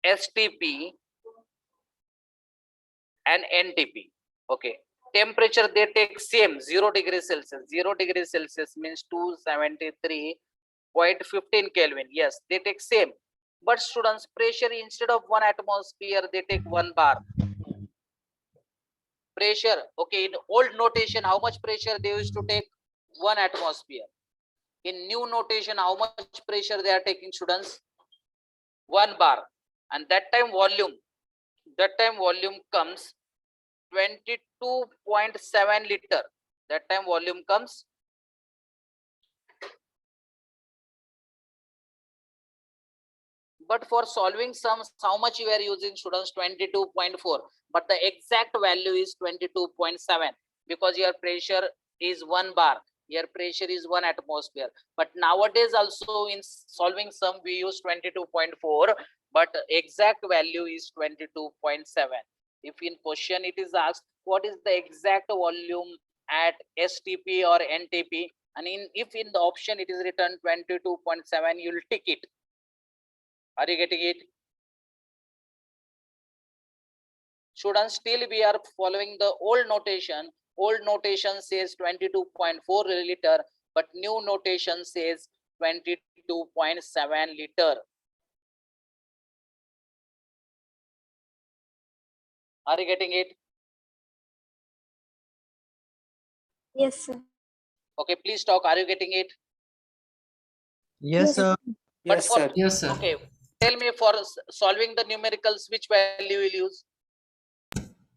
STP and NTP. Okay, temperature they take same, 0 degrees Celsius. 0 degrees Celsius means 273.15 Kelvin. Yes, they take same. But students, pressure instead of 1 atmosphere, they take 1 bar. Pressure, okay, in old notation, how much pressure they used to take? 1 atmosphere. In new notation, how much pressure they are taking, students? 1 bar. And that time volume comes 22.7 liter. That time volume comes but for solving sums, how much you are using, students? 22.4, but the exact value is 22.7 because your pressure is 1 bar, your pressure is 1 atmosphere. But nowadays also in solving sum we use 22.4, but exact value is 22.7. If in question it is asked what is the exact volume at STP or NTP, and if in the option it is written 22.7, you'll tick it. Are you getting it? Students, still we are following the old notation. Old notation says 22.4 liter, but new notation says 22.7 liter. Are you getting it? Yes, sir. Okay, please talk. Are you getting it? Yes, sir. But Yes, for sir. Yes, sir. okay, tell me for solving the numericals, which value will use?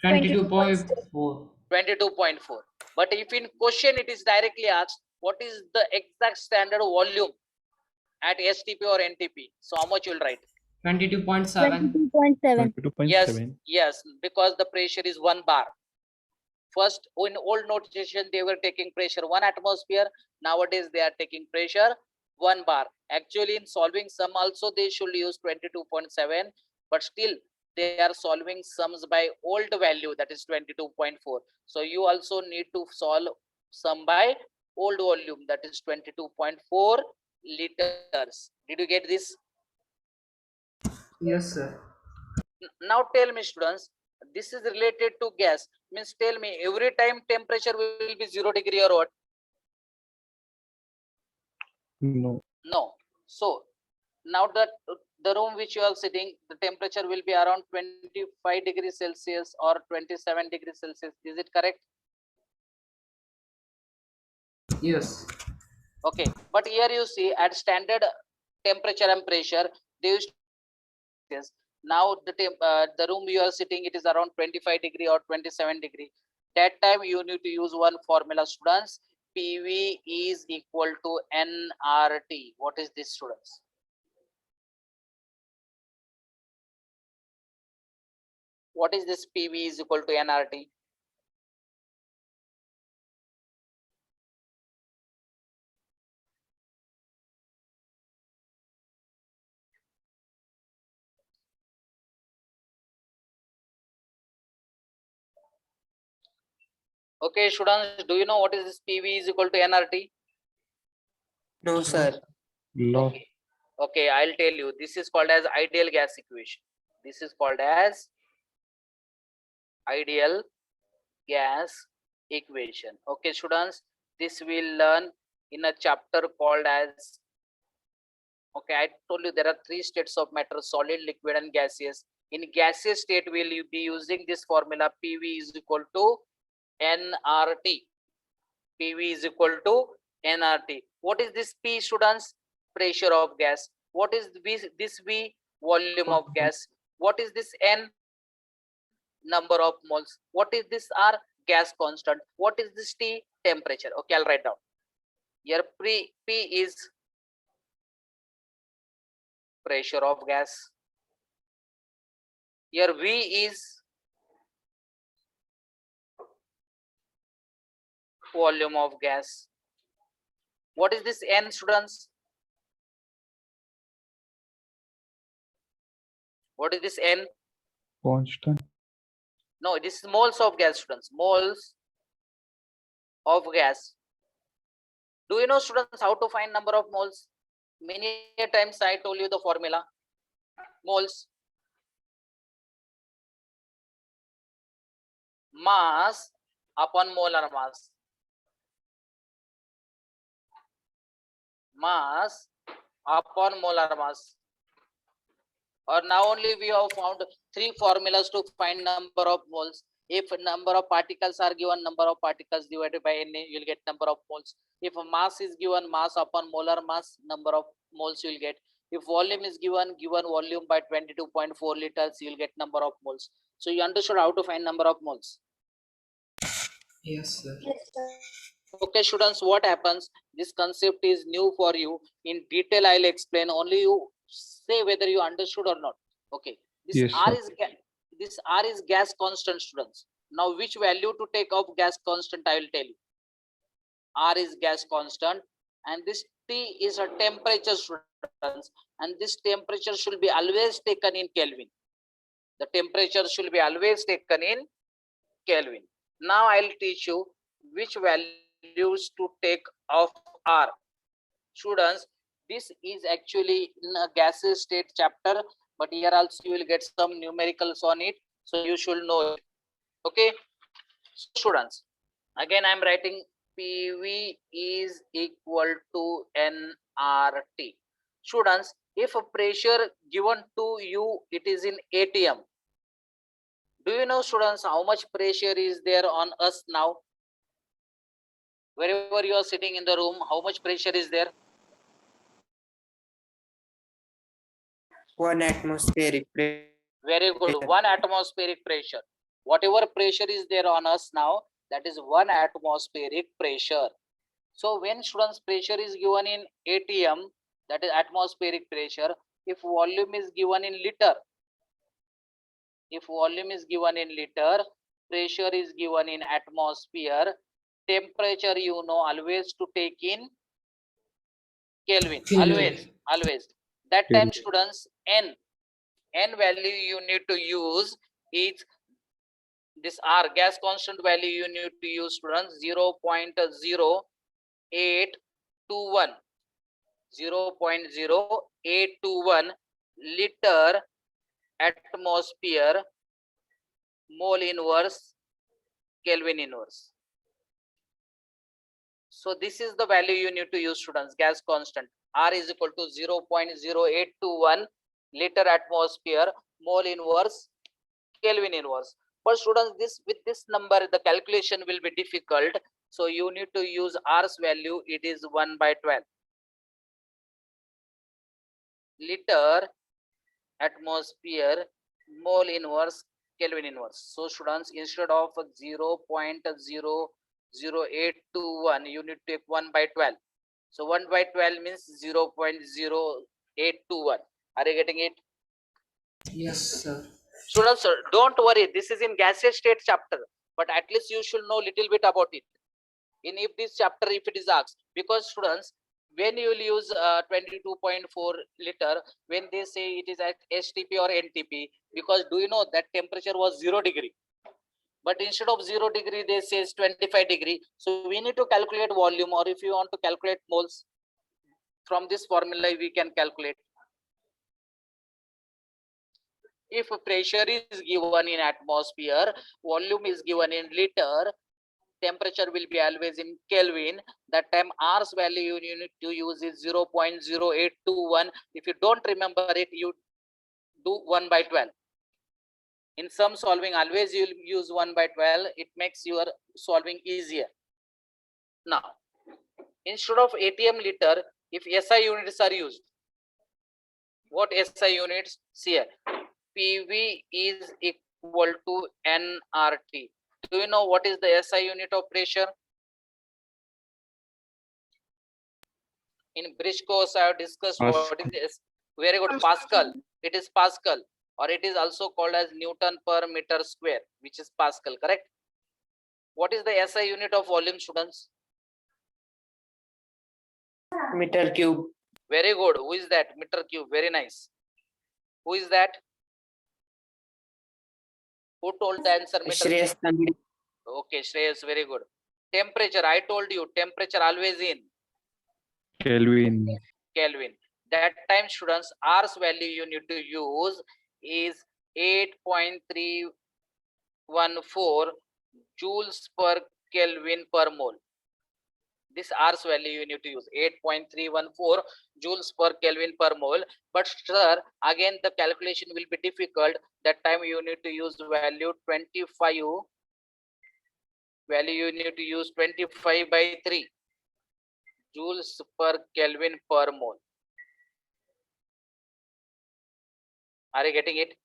22.4. 22.4. But if in question it is directly asked, what is the exact standard volume at STP or NTP? So how much you will write? 22.7. 22.7. Yes, because the pressure is 1 bar. First, in old notation, they were taking pressure 1 atmosphere. Nowadays, they are taking pressure 1 bar. Actually, in solving sum also, they should use 22.7, but still they are solving sums by old value, that is 22.4. So you also need to solve sum by old volume, that is 22.4 liters. Did you get this? Yes, sir. Now tell me, students, this is related to gas, means tell me every time temperature will be 0 degree or what? No. No. So now that the room which you are sitting, the temperature will be around 25 degrees Celsius or 27 degrees Celsius. Is it correct? Yes. Okay. But here you see at standard temperature and pressure, they used to yes. Now the room you are sitting, it is around 25 degree or 27 degree. That time you need to use one formula, students. PV is equal to nRT. What is this, students? What is this PV is equal to nRT? Okay, students, do you know what is this PV is equal to nRT? No, sir. Law. Okay. Okay, I'll tell you. This is called as ideal gas equation. This is called as ideal gas equation. Okay, students, this we'll learn in a chapter called as, okay, I told you there are 3 states of matter: solid, liquid, and gaseous. In gaseous state, we'll be using this formula: PV is equal to nRT. PV is equal to nRT. What is this P, students? Pressure of gas. What is this V? Volume of gas. What is this N? Number of moles. What is this R? Gas constant. What is this T? Temperature. Okay, I'll write down. Here P is pressure of gas. Here V is volume of gas. What is this N, students? What is this N? Constant. No, this is moles of gas, students. Moles of gas. Do you know, students, how to find number of moles? Many times I told you the formula. Moles. Mass upon molar mass. Mass upon molar mass. Or now only we have found three formulas to find number of moles. If number of particles are given, number of particles divided by Na, you'll get number of moles. If mass is given, mass upon molar mass, number of moles you'll get. If volume is given volume by 22.4 liters, you'll get number of moles. So you understood how to find number of moles. Yes, sir. Yes, sir. Okay, students, what happens? This concept is new for you. In detail, I'll explain. Only you say whether you understood or not. Okay. This Yes, R sir. is this R is gas constant, students. Now, which value to take of gas constant? I will tell you. R is gas constant, and this T is a temperature, students. And this temperature should be always taken in Kelvin. The temperature should be always taken in Kelvin. Now I'll teach you which values to take of R. Students, this is actually in a gaseous state chapter, but here also you will get some numericals on it, so you should know it. Okay, students, again I'm writing PV is equal to nRT. Students, if a pressure given to you, it is in ATM. Do you know, students, how much pressure is there on us now? Wherever you are sitting in the room, how much pressure is there? 1 atmospheric pressure. Very good. 1 atmospheric pressure. Whatever pressure is there on us now, that is 1 atmospheric pressure. So when students pressure is given in ATM, that is atmospheric pressure, if volume is given in liter, pressure is given in atmosphere, temperature you know always to take in Kelvin. Always. That time, Kelvin. students, N value you need to use is this R, gas constant value you need to use, students, 0.0821. 0.0821 liter atmosphere mole inverse Kelvin inverse. So this is the value you need to use, students, gas constant. R is equal to 0.0821 liter atmosphere mole inverse Kelvin inverse. But students, with this number, the calculation will be difficult. So you need to use R's value. It is 1/12. Liter atmosphere mole inverse Kelvin inverse. So students, instead of 0.00821, you need to take 1/12. So 1/12 means 0.0821. Are you getting it? Yes, sir. Students, don't worry. This is in gaseous state chapter, but at least you should know little bit about it. In if this chapter, if it is asked, because students, when you will use 22.4 liter, when they say it is at STP or NTP, because do you know that temperature was 0 degree, but instead of 0 degree they say 25 degree. So we need to calculate volume, or if you want to calculate moles, from this formula we can calculate. If pressure is given in atmosphere, volume is given in liter, temperature will be always in Kelvin. That time R's value you need to use is 0.0821. If you don't remember it, you do 1/12. In some solving, always you'll use 1/12. It makes your solving easier. Now, instead of ATM liter, if SI units are used, what SI units? See here, PV is equal to nRT. Do you know what is the SI unit of pressure? In bridge course, I have discussed what is this. Very good, Pascal. It is Pascal, or it is also called as Newton per meter square, which is Pascal, correct? What is the SI unit of volume, students? Meter cube. Very good. Who is that? Meter cube. Very nice. Who is that? Who told the answer? Meter Shreyas cube? Tandri. Okay, Shreyas, very good. Temperature, I told you, temperature always in Kelvin. Kelvin. That time, students, R's value you need to use is 8.314 joules per Kelvin per mole. This R's value you need to use 8.314 joules per Kelvin per mole. But sir, again the calculation will be difficult. That time you need to use value 25. Value you need to use 25 by 3 joules per Kelvin per mole. Are you getting it?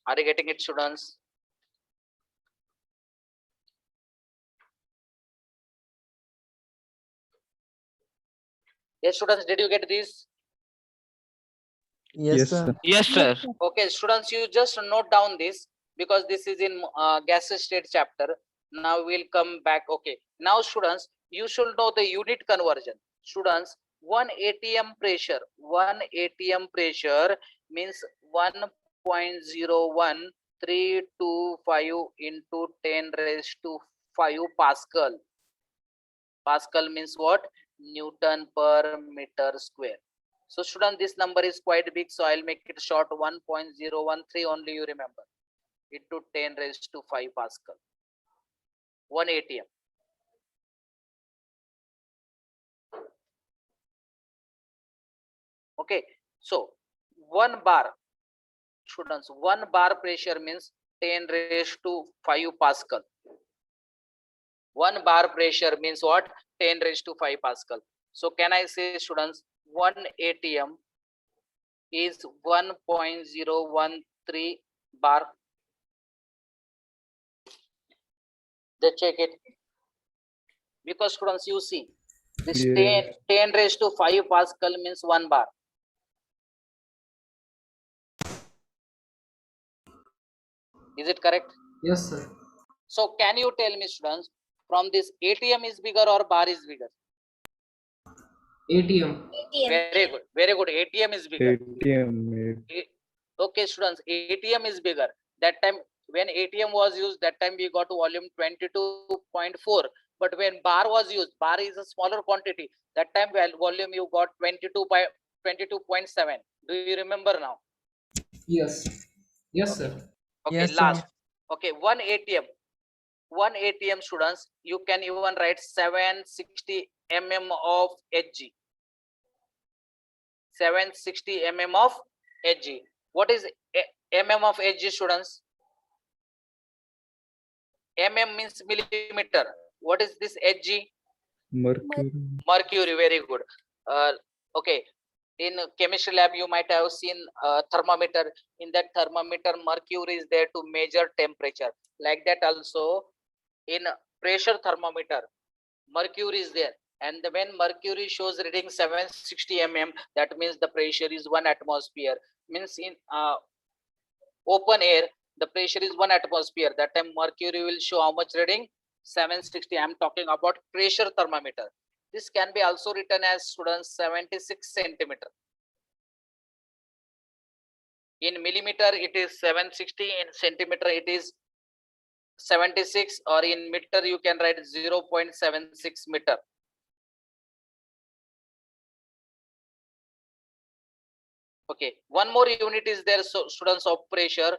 Are you getting it, students? Yes, students, did you get this? Yes, sir. Yes, sir. Okay, students, you just note down this because this is in gaseous state chapter. Now we'll come back. Okay, now students, you should know the unit conversion. Students, 1 atm pressure means 1.01325 into 10 raised to 5 Pascal. Pascal means what? Newton per meter square. So student, this number is quite big, so I'll make it short. 1.013 only you remember, into 10 raised to 5 Pascal. 1 atm. Okay, so 1 bar, students, 1 bar pressure means 10 raised to 5 Pascal. 1 bar pressure means what? 10 raised to 5 Pascal. So can I say, students, 1 atm is 1.013 bar? Let's check it. Because students, you see, this Yeah. 10 raised to 5 Pascal means 1 bar. Is it correct? Yes, sir. So can you tell me, students, from this atm is bigger or bar is bigger? ATM. Very good, very good. ATM is bigger. ATM. Okay, students, ATM is bigger. That time when ATM was used, that time we got volume 22.4. But when bar was used, bar is a smaller quantity. That time volume you got 22.7. Do you remember now? Yes. Yes, sir. Okay, Yes, sir. last. Okay, 1 ATM. 1 ATM, students, you can even write 760 mm of Hg. 760 mm of Hg. What is mm of Hg, students? Mm means millimeter. What is this Hg? Mercury. Mercury. Very good. Okay, in chemistry lab you might have seen thermometer. In that thermometer, mercury is there to measure temperature. Like that also in pressure thermometer, mercury is there, and when mercury shows reading 760 mm, that means the pressure is 1 atmosphere. Means in open air the pressure is 1 atmosphere. That time mercury will show how much reading? 760. I'm talking about pressure thermometer. This can be also written as, students, 76 centimeter. In millimeter it is 760, in centimeter it is 76, or in meter you can write 0.76 meter. Okay, one more unit is there, so students, of pressure.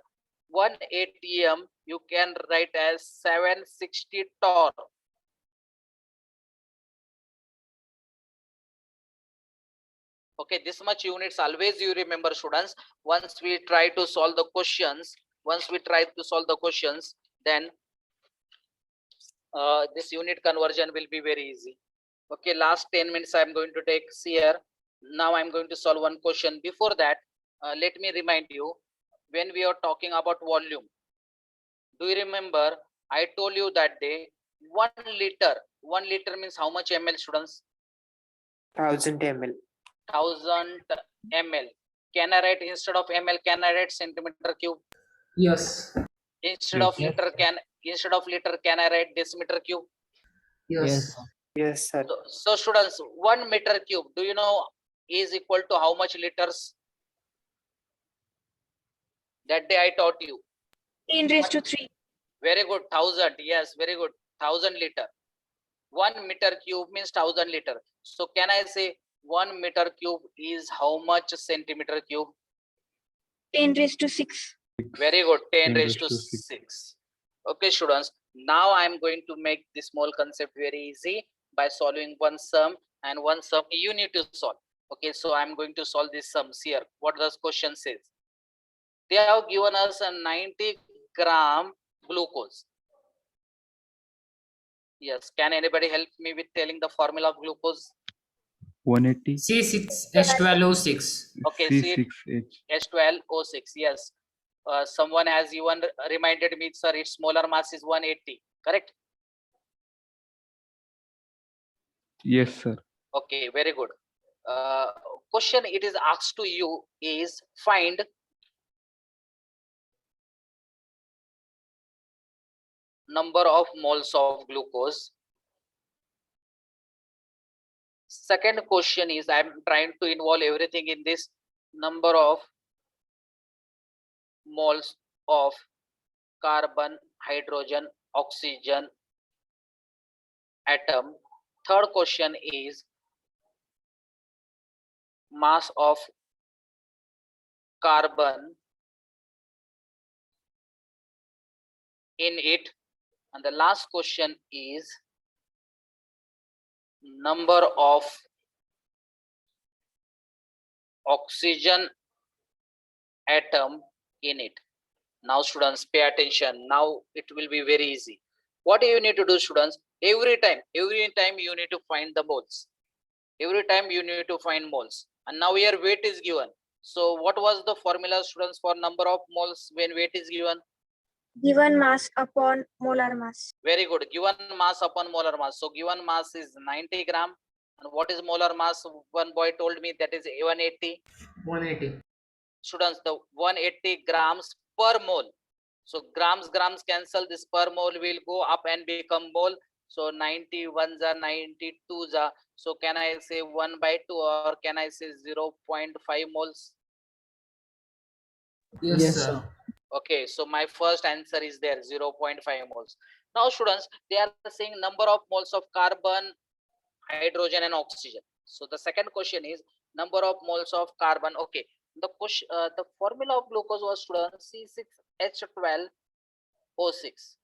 1 atm you can write as 760 torr. Okay, this much units always you remember, students. Once we try to solve the questions, then this unit conversion will be very easy. Okay, last 10 minutes I'm going to take here. Now I'm going to solve one question. Before that, let me remind you, when we are talking about volume, do you remember I told you that day 1 liter means how much ml, students? 1000 ml. 1000 ml. Can I write, instead of ml, can I write centimeter cube? Yes. Instead of Yes. liter, can I write decimeter cube? Yes. Yes, sir. So students, 1 meter cube, do you know, is equal to how much liters? That day I taught you. 10 raised to 3. Very good, 1000. Yes, very good, 1000 liter. 1 meter cube means 1000 liter. So can I say 1 meter cube is how much centimeter cube? 10 raised to 6. Very good. 10 10 raised to 6. Okay, students. Now I'm going to make this small concept very easy by solving one sum, and one sum you need to solve. Okay, so I'm going to solve these sums here. What does question says? They have given us a 90-gram glucose. Yes, can anybody help me with telling the formula of glucose? 180 C6H12O6. Okay, see C6H. H12O6. Yes. Someone has even reminded me, sir, its molar mass is 180. Correct? Yes, sir. Okay, very good. Question it is asked to you is find number of moles of glucose. Second question is I'm trying to involve everything in this number of moles of carbon, hydrogen, oxygen atom. Third question is mass of carbon in it. And the last question is number of oxygen atom in it. Now students, pay attention. Now it will be very easy. What do you need to do, students? Every time you need to find the moles. Every time you need to find moles. And now here weight is given. So what was the formula, students, for number of moles when weight is given? Given mass upon molar mass. Very good. Given mass upon molar mass. So given mass is 90 gram. And what is molar mass? One boy told me that is 180. 180. Students, the 180 grams per mole. So grams cancel, this per mole will go up and become mole. So 91 are 92 are. So can I say 1/2 or can I say 0.5 moles? Yes, sir. Okay, so my first answer is there, 0.5 moles. Now students, they are saying number of moles of carbon, hydrogen and oxygen. So the second question is number of moles of carbon. Okay, the question, the formula of glucose was, students, C6H12O6.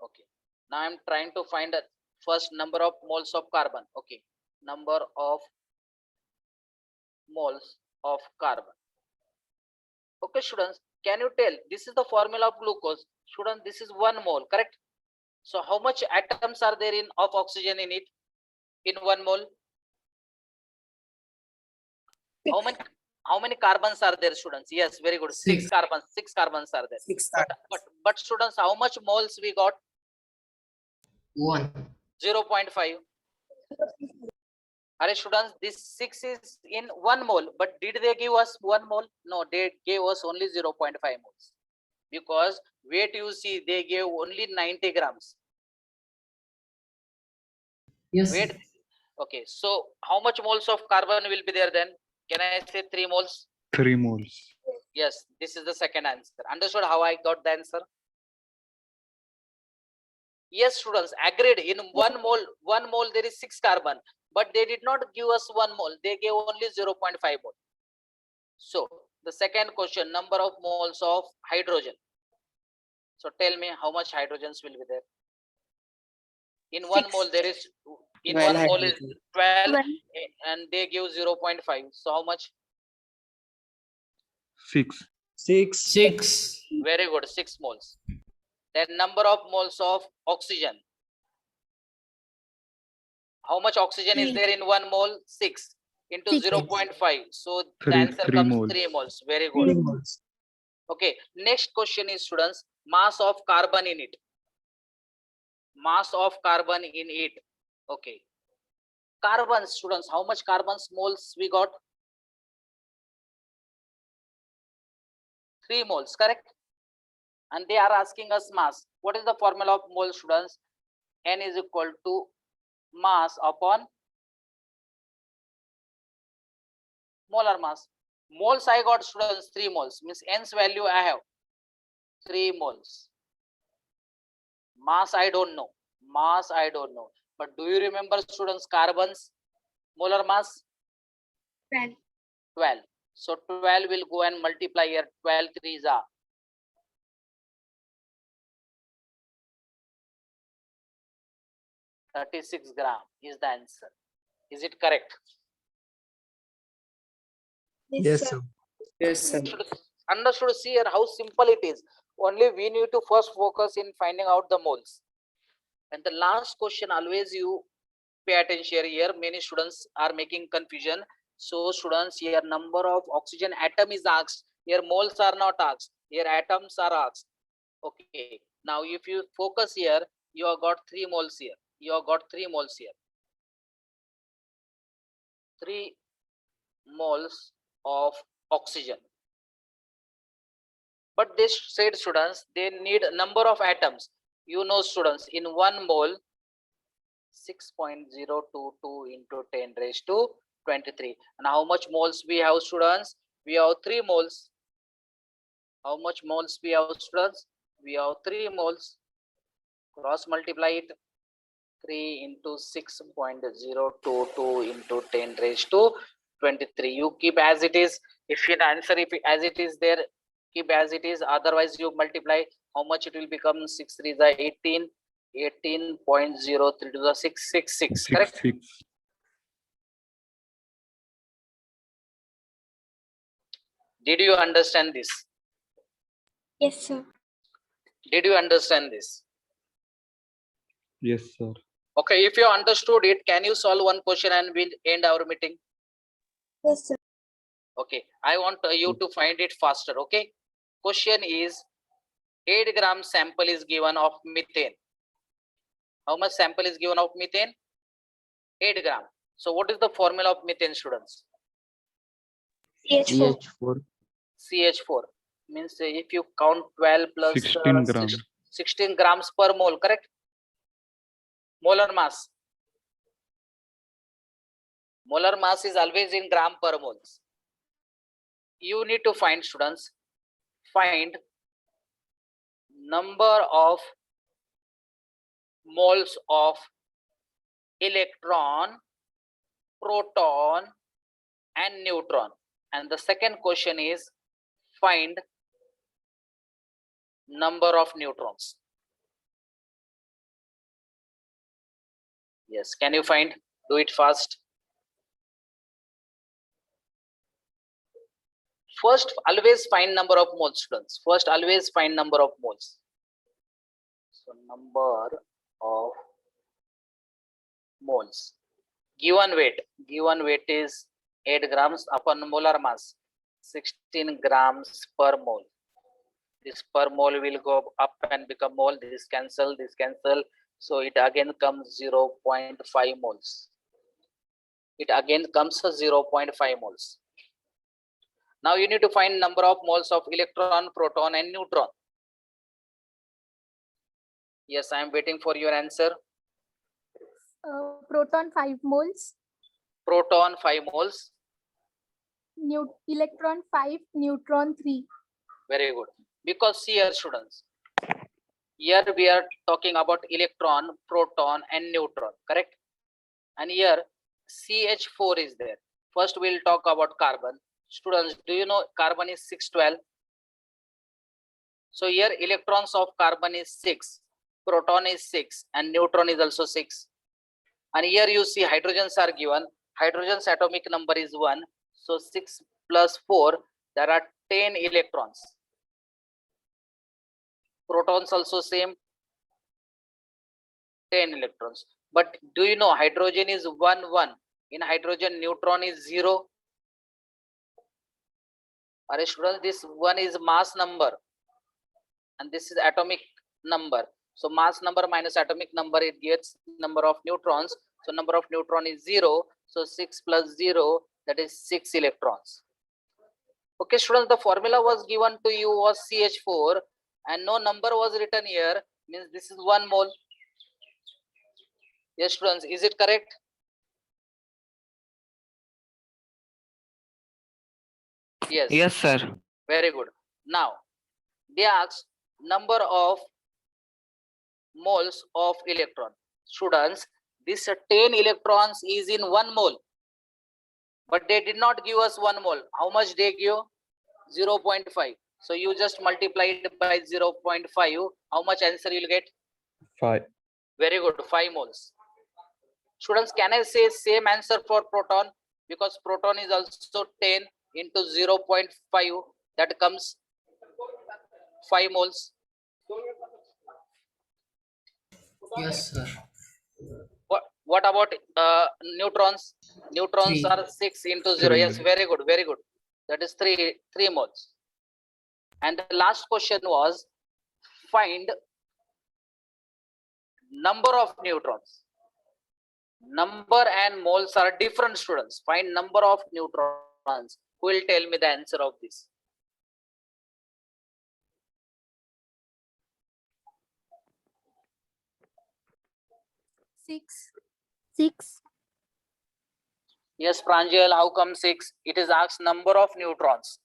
Okay, now I'm trying to find the first number of moles of carbon. Okay, number of moles of carbon. Okay, students, can you tell this is the formula of glucose? Students, this is 1 mole, correct? So how much atoms are there in of oxygen in it? In 1 mole? How many carbons are there, students? Yes, very good. 6 Six. carbons. 6 carbons are there. Six But students, how much moles we got? 1. 0.5. Are students, this 6 is in 1 mole, but did they give us 1 mole? No, they gave us only 0.5 moles. Because weight, you see, they gave only 90 grams. Yes. Weight. Okay, so how much moles of carbon will be there then? Can I say 3 moles? 3 moles. Yes, this is the second answer. Understood how I got the answer? Yes, students, agreed. In 1 mole there is 6 carbon, but they did not give us 1 mole. They gave only 0.5 mole. So the second question, number of moles of hydrogen. So tell me how much hydrogens will be there. In 1 Six. mole there is, in 12 1 mole is hydrogen. 12, 12. and they give 0.5. So how much? 6. 6. 6. Very good, 6 moles. Then number of moles of oxygen. How much oxygen is Three. there in 1 mole? 6 into Six. 0.5. So the 3 answer 3 comes moles. 3 moles. Very good. Okay, next question is, students, mass of carbon in it. Mass of carbon in it. Okay. Carbon, students, how much carbons moles we got? 3 moles, correct? And they are asking us mass. What is the formula of mole, students? N is equal to mass upon molar mass. Moles I got, students, 3 moles. Means N's value I have 3 moles. Mass I don't know. Mass I don't know. But do you remember, students, carbons? Molar mass? 12. 12. So 12 will go and multiply here. 12 3s are 36 gram is the answer. Is it correct? Yes, sir. sir. Yes, sir. Understood? See here how simple it is. Only we need to first focus in finding out the moles. And the last question, always you pay attention here. Many students are making confusion. So students, here number of oxygen atom is asked. Here moles are not asked. Here atoms are asked. Okay. Now if you focus here, you have got 3 moles here. You have got 3 moles here. 3 moles of oxygen. But they said students, they need number of atoms. You know students, in 1 mole, 6.022 into 10 raised to 23. And how much moles we have students? We have 3 moles. How much moles we have students? We have 3 moles. Cross multiply it. 3 into 6.022 into 10 raised to 23. You keep as it is. If you answer if as it is there, keep as it is. Otherwise you multiply. How much it will become? 6 3 is 18. 18.03 to the 666. Correct? 6. Did you understand this? Yes, sir. Did you understand this? Yes, sir. Okay, if you understood it, can you solve one question and we'll end our meeting? Yes, sir. Okay, I want you to find it faster. Okay, question is 8 gram sample is given of methane. How much sample is given of methane? 8 gram. So what is the formula of methane, students? CH4. CH4. CH4 means if you count 12 plus 16 gram. 16 grams per mole, correct? Molar mass. Molar mass is always in gram per moles. You need to find, students, find number of moles of electron, proton and neutron. And the second question is find number of neutrons. Yes, can you find? Do it fast. First, always find number of moles, students. First, always find number of moles. So, number of moles. Given weight is 8 grams upon molar mass, 16 grams per mole. This per mole will go up and become mole. This cancel. So it again comes 0.5 moles. It again comes 0.5 moles. Now you need to find number of moles of electron, proton and neutron. Yes, I am waiting for your answer. Proton 5 moles, Proton 5 moles. electron 5, neutron 3. Very good. Because here, students, here we are talking about electron, proton and neutron, correct? And here CH4 is there. First we'll talk about carbon. Students, do you know carbon is 612? So here electrons of carbon is 6, proton is 6 and neutron is also 6. And here you see hydrogens are given. Hydrogen's atomic number is 1. So 6 plus 4, there are 10 electrons. Protons also same, 10 electrons. But do you know hydrogen is 1 1? In hydrogen neutron is 0. Are students, this 1 is mass number and this is atomic number. So mass number minus atomic number, it gets number of neutrons. So number of neutron is 0. So 6 plus 0, that is 6 electrons. Okay, students, the formula was given to you was CH4 and no number was written here, means this is 1 mole. Yes, students, is it correct? Yes. Yes, sir. Very good. Now, they ask number of moles of electron. Students, this 10 electrons is in 1 mole. But they did not give us 1 mole. How much they give? 0.5. So you just multiply it by 0.5. How much answer you will get? 5. Very good. 5 moles. Students, can I say same answer for proton? Because proton is also 10 into 0.5, that comes 5 moles. Yes, sir. What about neutrons? Neutrons 3. are 6 into 0. Yes, Three. very good, very good. That is 3 moles. And the last question was, find number of neutrons. Number and moles are different, students. Find number of neutrons. Who will tell me the answer of this? Six. Yes, Pranjal, how come 6? It is asked number of neutrons.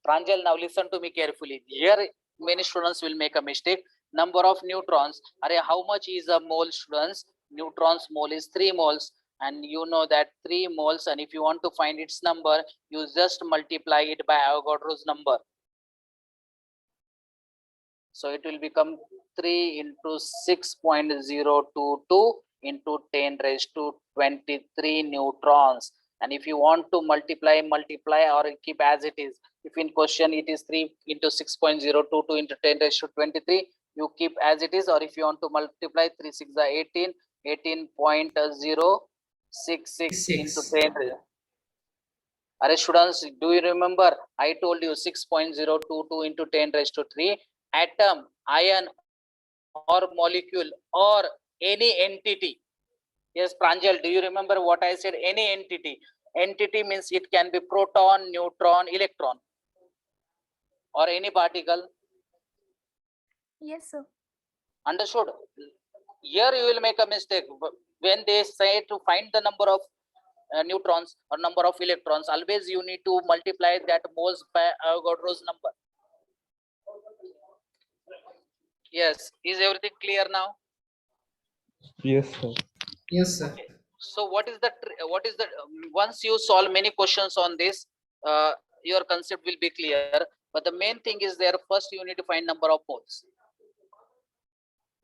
Pranjal, now listen to me carefully. Here, many students will make a mistake. Number of neutrons. How much is a mole, students? Neutrons mole is 3 moles. And you know that 3 moles. And if you want to find its number, you just multiply it by Avogadro's number. So it will become 3 into 6.022 into 10 raised to 23 neutrons. And if you want to multiply or keep as it is, if in question it is 3 into 6.022 into 10 raised to 23, you keep as it is. Or if you want to multiply 3 6 are 18, 18.066 into 10 raised. Students, do you remember I told you 6.022 into 10 raised to 3, atom, ion, or molecule, or any entity. Yes, Pranjal, do you remember what I said? Any entity. Entity means it can be proton, neutron, electron, or any particle. Yes, sir. Understood? Here you will make a mistake. When they say to find the number of neutrons or number of electrons, always you need to multiply that moles by Avogadro's number. Yes, is everything clear now? Yes, sir. Yes, sir. So what is the once you solve many questions on this, your concept will be clear. But the main thing is there, first you need to find number of moles.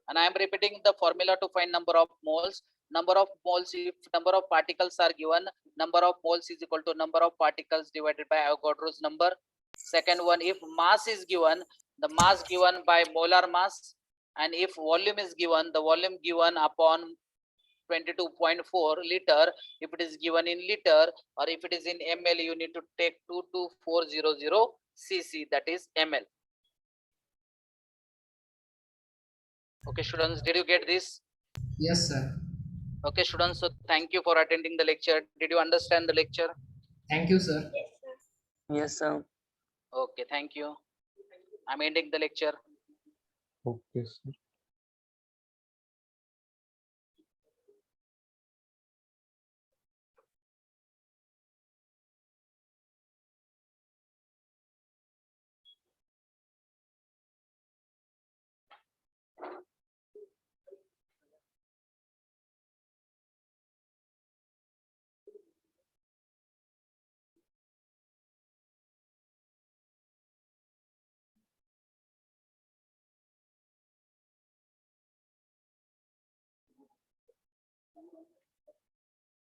And I am repeating the formula to find number of moles. Number of moles, if number of particles are given, number of moles is equal to number of particles divided by Avogadro's number. Second one, if mass is given, the mass given by molar mass. And if volume is given, the volume given upon 22.4 liter. If it is given in liter, or if it is in ml, you need to take 22400 cc, that is ml. Okay, students, did you get this? Yes, sir. Okay, students, so thank you for attending the lecture. Did you understand the lecture? Thank you, sir. Yes, sir. Okay, thank you. I'm ending the lecture. Okay, sir.